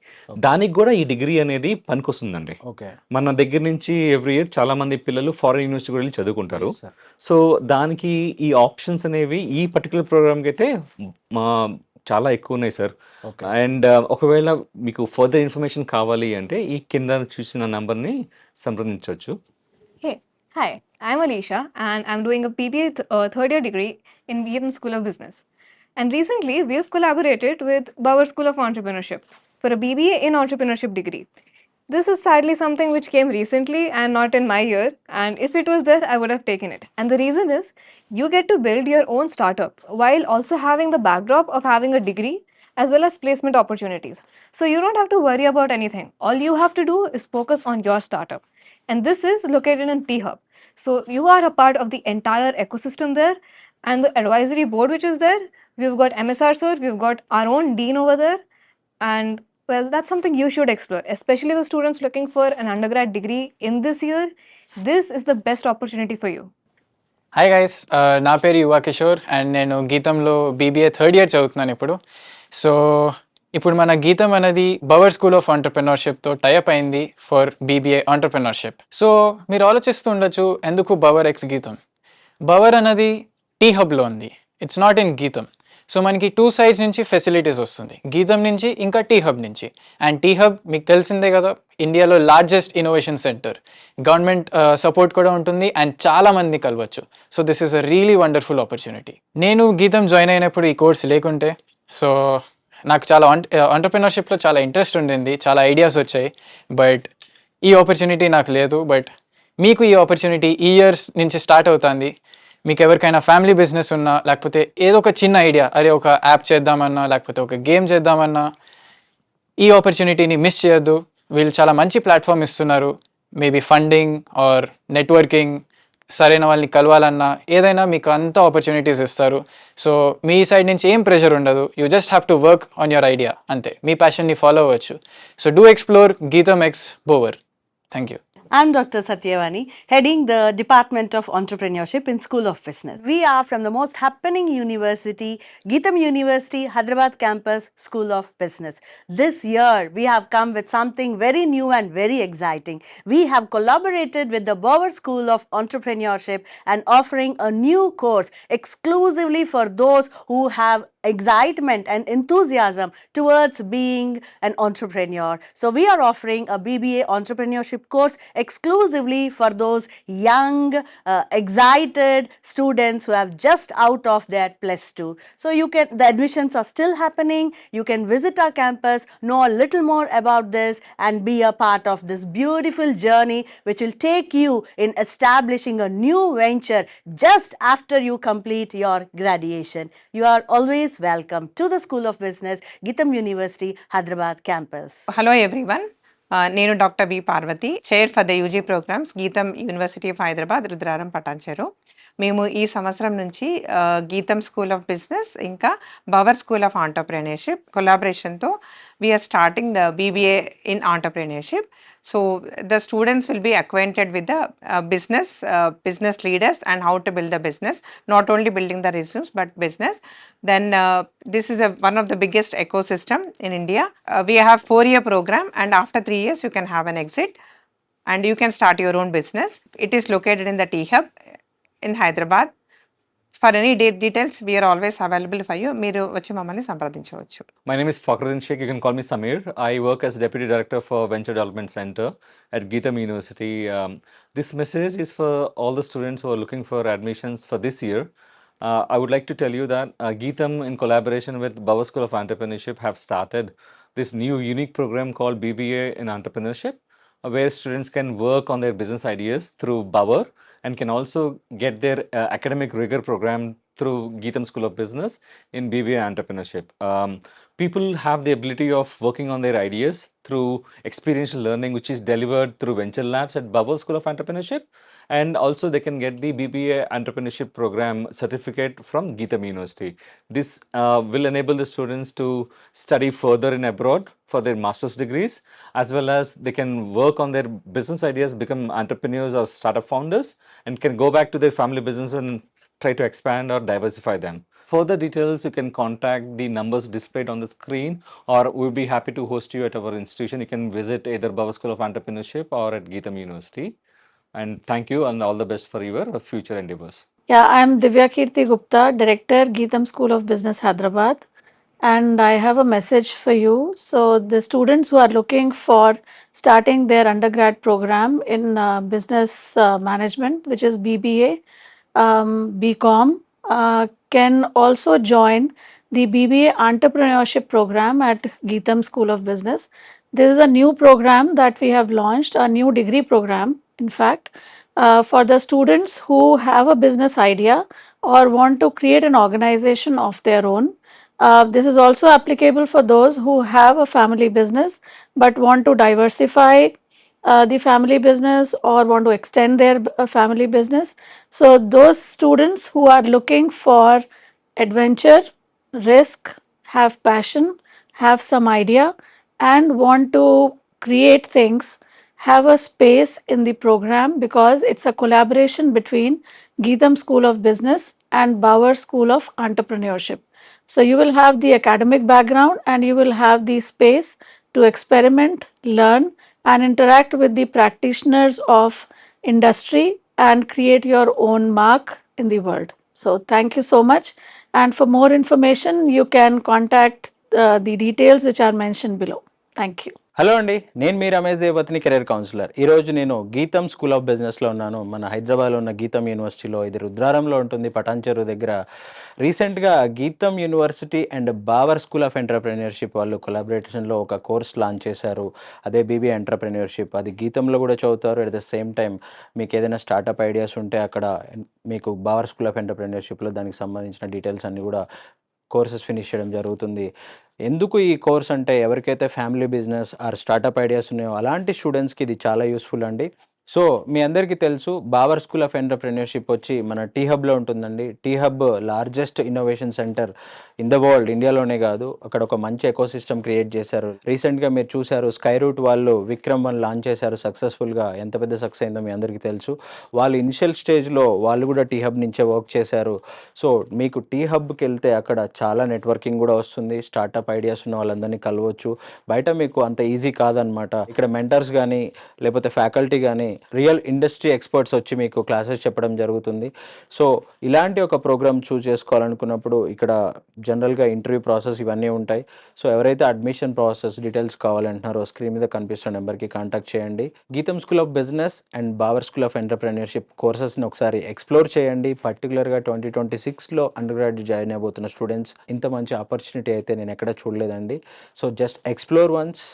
దానికి కూడా ఈ డిగ్రీ అనేది పనికొస్తుందండి. ఓకే. మన దగ్గర నుంచి ఎవ్రీ ఇయర్ చాలామంది పిల్లలు ఫారెన్ యూనివర్సిటీ వెళ్ళి చదువుకుంటారు. Yes, sir. సో దానికి ఈ ఆప్షన్స్ అనేవి ఈ పర్టికులర్ ప్రోగ్రామ్కి అయితే మా చాలా ఎక్కువ ఉన్నాయి సార్. ఓకే. అండ్ ఒకవేళ మీకు ఫర్దర్ ఇన్ఫర్మేషన్ కావాలి అంటే ఈ కింద చూసిన నంబర్ని సంప్రదించవచ్చు. Hey, hi, I'm Alicia and I'm doing a PBA 3rd year degree in Gietam School of Business. And recently we have collaborated with Bauer School of Entrepreneurship for a BBA in Entrepreneurship degree. This is sadly something which came recently and not in my year, and if it was there, I would have taken it. And the reason is you get to build your own startup while also having the backdrop of having a degree as well as placement opportunities. So you don't have to worry about anything. All you have to do is focus on your startup. And this is located in T-Hub. So you are a part of the entire ecosystem there, and the advisory board which is there, we've got MSR sir, we've got our own dean over there, and well, that's something you should explore, especially the students looking for an undergrad degree in this year. This is the best opportunity for you. Hi guys, నా పేరు యువ Kishore and నేను గీతంలో BBA 3rd year చదువుతున్నాను ఇప్పుడు. So ఇప్పుడు మన గీతం అనేది బవర్ స్కూల్ ఆఫ్ ఆంటర్ప్రెన్యూర్షిప్తో టైఅప్ అయింది ఫర్ బీబీఏ ఆంటర్ప్రెన్యూర్షిప్. సో మీరు ఆలోచిస్తూ ఉండొచ్చు, ఎందుకు బవర్ ఎక్స్ గీతం? బవర్ అనేది టీ హబ్లో ఉంది, it's not in GITAM. So మనకి 2 sides నుంచి ఫెసిలిటీస్ వస్తుంది, గీతం నుంచి ఇంకా టీ హబ్ నుంచి. అండ్ టీ హబ్ మీకు తెలిసిందే కదా, ఇండియాలో largest innovation centre, government support కూడా ఉంటుంది అండ్ చాలా మంది కలవచ్చు. So this is a really wonderful opportunity. నేను గీతం జాయిన్ అయినప్పుడు ఈ కోర్స్ లేకుంటే, సో నాకు చాలా ఆంటర్ప్రెన్యూర్షిప్లో చాలా ఇంట్రెస్ట్ ఉండింది, చాలా ఐడియాస్ వచ్చాయి, బట్ ఈ ఆపర్చునిటీ నాకు లేదు. బట్ మీకు ఈ ఆపర్చునిటీ ఈ ఇయర్స్ నుంచి స్టార్ట్ అవుతుంది. మీకు ఎవరికైనా ఫ్యామిలీ బిజినెస్ ఉన్నా, లేకపోతే ఏదో ఒక చిన్న ఐడియా, అరే ఒక యాప్ చేద్దామన్నా, లేకపోతే ఒక గేమ్ చేద్దామన్నా, ఈ ఆపర్చునిటీని మిస్ చేయొద్దు. వీళ్ళు చాలా మంచి ప్లాట్ఫామ్ ఇస్తున్నారు, మేబీ ఫండింగ్ ఆర్ నెట్వర్కింగ్ సరైన వాళ్ళని కలవాలన్నా ఏదైనా మీకు అంత ఆపర్చునిటీస్ ఇస్తారు. సో మీ సైడ్ నుంచి ఏం ప్రెషర్ ఉండదు. You just have to work on your idea అంతే. మీ ప్యాషన్ని ఫాలో అవ్వచ్చు. సో డూ ఎక్స్ప్లోర్ గీతం X bower. Thank you. I'm Dr. Satyavani, heading the Department of Entrepreneurship in School of Business. We are from the most happening university, Geetham University, Hyderabad campus, School of Business. This year, we have come with something very new and very exciting. We have collaborated with the Bauer School of Entrepreneurship and offering a new course exclusively for those who have excitement and enthusiasm towards being an entrepreneur. So we are offering a BBA entrepreneurship course exclusively for those young, excited students who have just out of their plus 2. So the admissions are still happening. You can visit our campus, know a little more about this and be a part of this beautiful journey which will take you in establishing a new venture just after you complete your graduation. You are always welcome to the School of Business, Geetham University, Hyderabad campus. Hello everyone. నేను doctor V Parvathi, chair for the UG programmes GITAM university of Hyderabad, Rudraram Patancheru. మేము ఈ సంవత్సరం నుంచి GITAM school of business ఇంకా Bower school of entrepreneurship కొలాబరేషన్తో we're starting the BBA in entrepreneurship. So the students will be acquainted with the business leaders and how to build the business, not only building the resumes but business. Then this is one of the biggest ecosystem in India. We have 4-year program and after 3 years you can have an exit and you can start your own business. It is located in the T-Hub in Hyderabad. For any details, we are always available for you. మీరు వచ్చి మమ్మల్ని సంప్రదించవచ్చు. My name is Fakhruddin Sheikh. You can call me Samir. I work as Deputy Director for Venture Development Center at Geetham University. This message is for all the students who are looking for admissions for this year. I would like to tell you that Geetham, in collaboration with Bauer School of Entrepreneurship, have started this new unique program called BBA in Entrepreneurship, where students can work on their business ideas through Bauer and can also get their academic rigor program through Geetham School of Business in BBA Entrepreneurship. People have the ability of working on their ideas through experiential learning, which is delivered through venture labs at Bauer School of Entrepreneurship. And also they can get the BBA Entrepreneurship Program certificate from Geetham University. This will enable the students to study further in abroad for their master's degrees, as well as they can work on their business ideas, become entrepreneurs or startup founders, and can go back to their family business and try to expand or diversify them. Further details, you can contact the numbers displayed on the screen, or we'll be happy to host you at our institution. You can visit either Bauer School of Entrepreneurship or at Geetham University. And thank you and all the best for your future endeavors. Yeah, I am Divya Kirti Gupta, Director, Geetham School of Business, Hyderabad. And I have a message for you. So the students who are looking for starting their undergrad program in business management, which is BBA, BCom, can also join the BBA entrepreneurship program at Geetham School of Business. This is a new program that we have launched, a new degree program, in fact, for the students who have a business idea or want to create an organization of their own. This is also applicable for those who have a family business but want to diversify the family business or want to extend their family business. So those students who are looking for adventure, risk, have passion, have some idea and want to create things, have a space in the program because it's a collaboration between Geetham School of Business and Bauer School of Entrepreneurship. So you will have the academic background and you will have the space to experiment, learn and interact with the practitioners of industry and create your own mark in the world. So thank you so much. And for more information, you can contact the details which are mentioned below. Thank you. Hello అండి, నేను మీ Ramesh దేవతిని, career councillor. ఈరోజు నేను గీతం school of బిజినెస్లో ఉన్నాను. మన హైదరాబాద్లో ఉన్న గీతం యూనివర్సిటీలో, ఇది రుద్రారంలో ఉంటుంది, పటాన్చెరు దగ్గర. రీసెంట్గా గీతం university and Bower school of entrepreneurship వాళ్ళు కొలాబరేషన్లో ఒక కోర్స్ లాంచ్ చేశారు. అదే బీబీ ఎంటర్ప్రెన్యూర్షిప్. అది గీతంలో కూడా చదువుతారు. అట్ ద సేమ్ టైం మీకు ఏదైనా స్టార్టప్ ఐడియాస్ ఉంటే అక్కడ మీకు బావర్ స్కూల్ ఆఫ్ ఎంటర్ప్రెన్యూర్షిప్లో దానికి సంబంధించిన డీటెయిల్స్ అన్నీ కూడా కోర్సెస్ ఫినిష్ చేయడం జరుగుతుంది. ఎందుకు ఈ కోర్స్ అంటే, ఎవరికైతే family business are startup ideas ఉన్నాయో అలాంటి స్టూడెంట్స్కి ఇది చాలా యూస్ఫుల్ అండి. సో మీ అందరికీ తెలుసు బావర్ స్కూల్ ఆఫ్ ఎంటర్‌ప్రెన్యూర్‌షిప్ వచ్చి మన టీ హబ్‌లో ఉంటుందండి. T hub largest innovation centre in the world, ఇండియాలోనే కాదు. అక్కడ ఒక మంచి ఎకోసిస్టమ్ క్రియేట్ చేశారు. రీసెంట్‌గా మీరు చూసారు స్కై రూట్ వాళ్ళు విక్రమ్ 1 లాంచ్ చేశారు సక్సెస్‌ఫుల్‌గా. ఎంత పెద్ద సక్సెస్ అయిందో మీ అందరికీ తెలుసు. వాళ్ళు ఇనిషియల్ స్టేజ్‌లో వాళ్ళు కూడా టీ హబ్ నుంచే వర్క్ చేశారు. సో మీకు టీ హబ్‌కెళ్తే అక్కడ చాలా నెట్వర్కింగ్ కూడా వస్తుంది. స్టార్టప్ ఐడియాస్ ఉన్న వాళ్ళందరినీ కలవచ్చు. బయట మీకు అంత ఈజీ కాదనమాట. ఇక్కడ మెంటర్స్ కానీ లేకపోతే ఫ్యాకల్టీ కానీ రియల్ ఇండస్ట్రీ ఎక్స్పర్ట్స్ వచ్చి మీకు క్లాసెస్ చెప్పడం జరుగుతుంది. సో ఇలాంటి ఒక ప్రోగ్రామ్ చూస్ చేసుకోవాలనుకున్నప్పుడు ఇక్కడ జనరల్గా ఇంటర్వ్యూ ప్రాసెస్ ఇవన్నీ ఉంటాయి. సో ఎవరైతే అడ్మిషన్ ప్రాసెస్ డీటెయిల్స్ కావాలంటున్నారో స్క్రీన్ మీద కనిపిస్తున్న నెంబర్కి కాంటాక్ట్ చేయండి. GITAM school of business and Bower school of entrepreneurship కోర్సెస్ని ఒకసారి ఎక్స్ప్లోర్ చేయండి. పర్టికులర్గా 2026లో అండర్ గ్రాడ్యుయేట్ జాయిన్ అయిపోతున్న స్టూడెంట్స్ ఇంత మంచి ఆపర్చునిటీ అయితే నేను ఎక్కడ చూడలేదండి. So just explore once,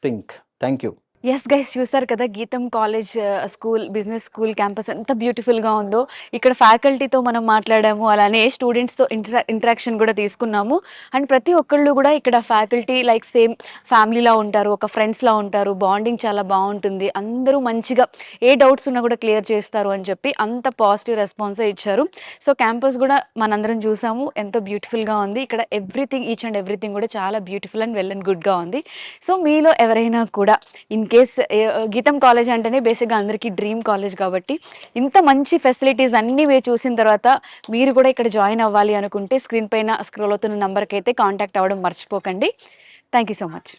think. Thank you. Yes guys, చూసారు కదా GITAM college school business school campus ఎంత బ్యూటిఫుల్గా ఉందో. ఇక్కడ ఫ్యాకల్టీతో మనం మాట్లాడాము, అలానే స్టూడెంట్స్తో ఇంటరాక్షన్ కూడా తీసుకున్నాము. అండ్ ప్రతి ఒక్కళ్ళు కూడా ఇక్కడ ఫ్యాకల్టీ లైక్ సేమ్ ఫ్యామిలీలా ఉంటారు, ఒక ఫ్రెండ్స్లా ఉంటారు, బాండింగ్ చాలా బాగుంటుంది. అందరూ మంచిగా ఏ డౌట్స్ ఉన్నా కూడా క్లియర్ చేస్తారు అని చెప్పి అంత పాజిటివ్ రెస్పాన్సే ఇచ్చారు. సో క్యాంపస్ కూడా మనందరం చూసాము, ఎంతో బ్యూటిఫుల్గా ఉంది. ఇక్కడ ఎవ్రీథింగ్, ఈచ్ అండ్ ఎవ్రీథింగ్ కూడా చాలా బ్యూటిఫుల్ అండ్ వెల్ అండ్ గుడ్గా ఉంది. సో మీలో ఎవరైనా కూడా ఇన్ కేస్ గీతం కాలేజ్ అంటేనే బేసిక్గా అందరికీ డ్రీమ్ కాలేజ్ కాబట్టి ఇంత మంచి ఫెసిలిటీస్ అన్నీ మీరు చూసిన తర్వాత మీరు కూడా ఇక్కడ జాయిన్ అవ్వాలి అనుకుంటే స్క్రీన్ పైన స్క్రోల్ అవుతున్న నెంబర్కి అయితే కాంటాక్ట్ అవ్వడం మర్చిపోకండి. Thank you so much.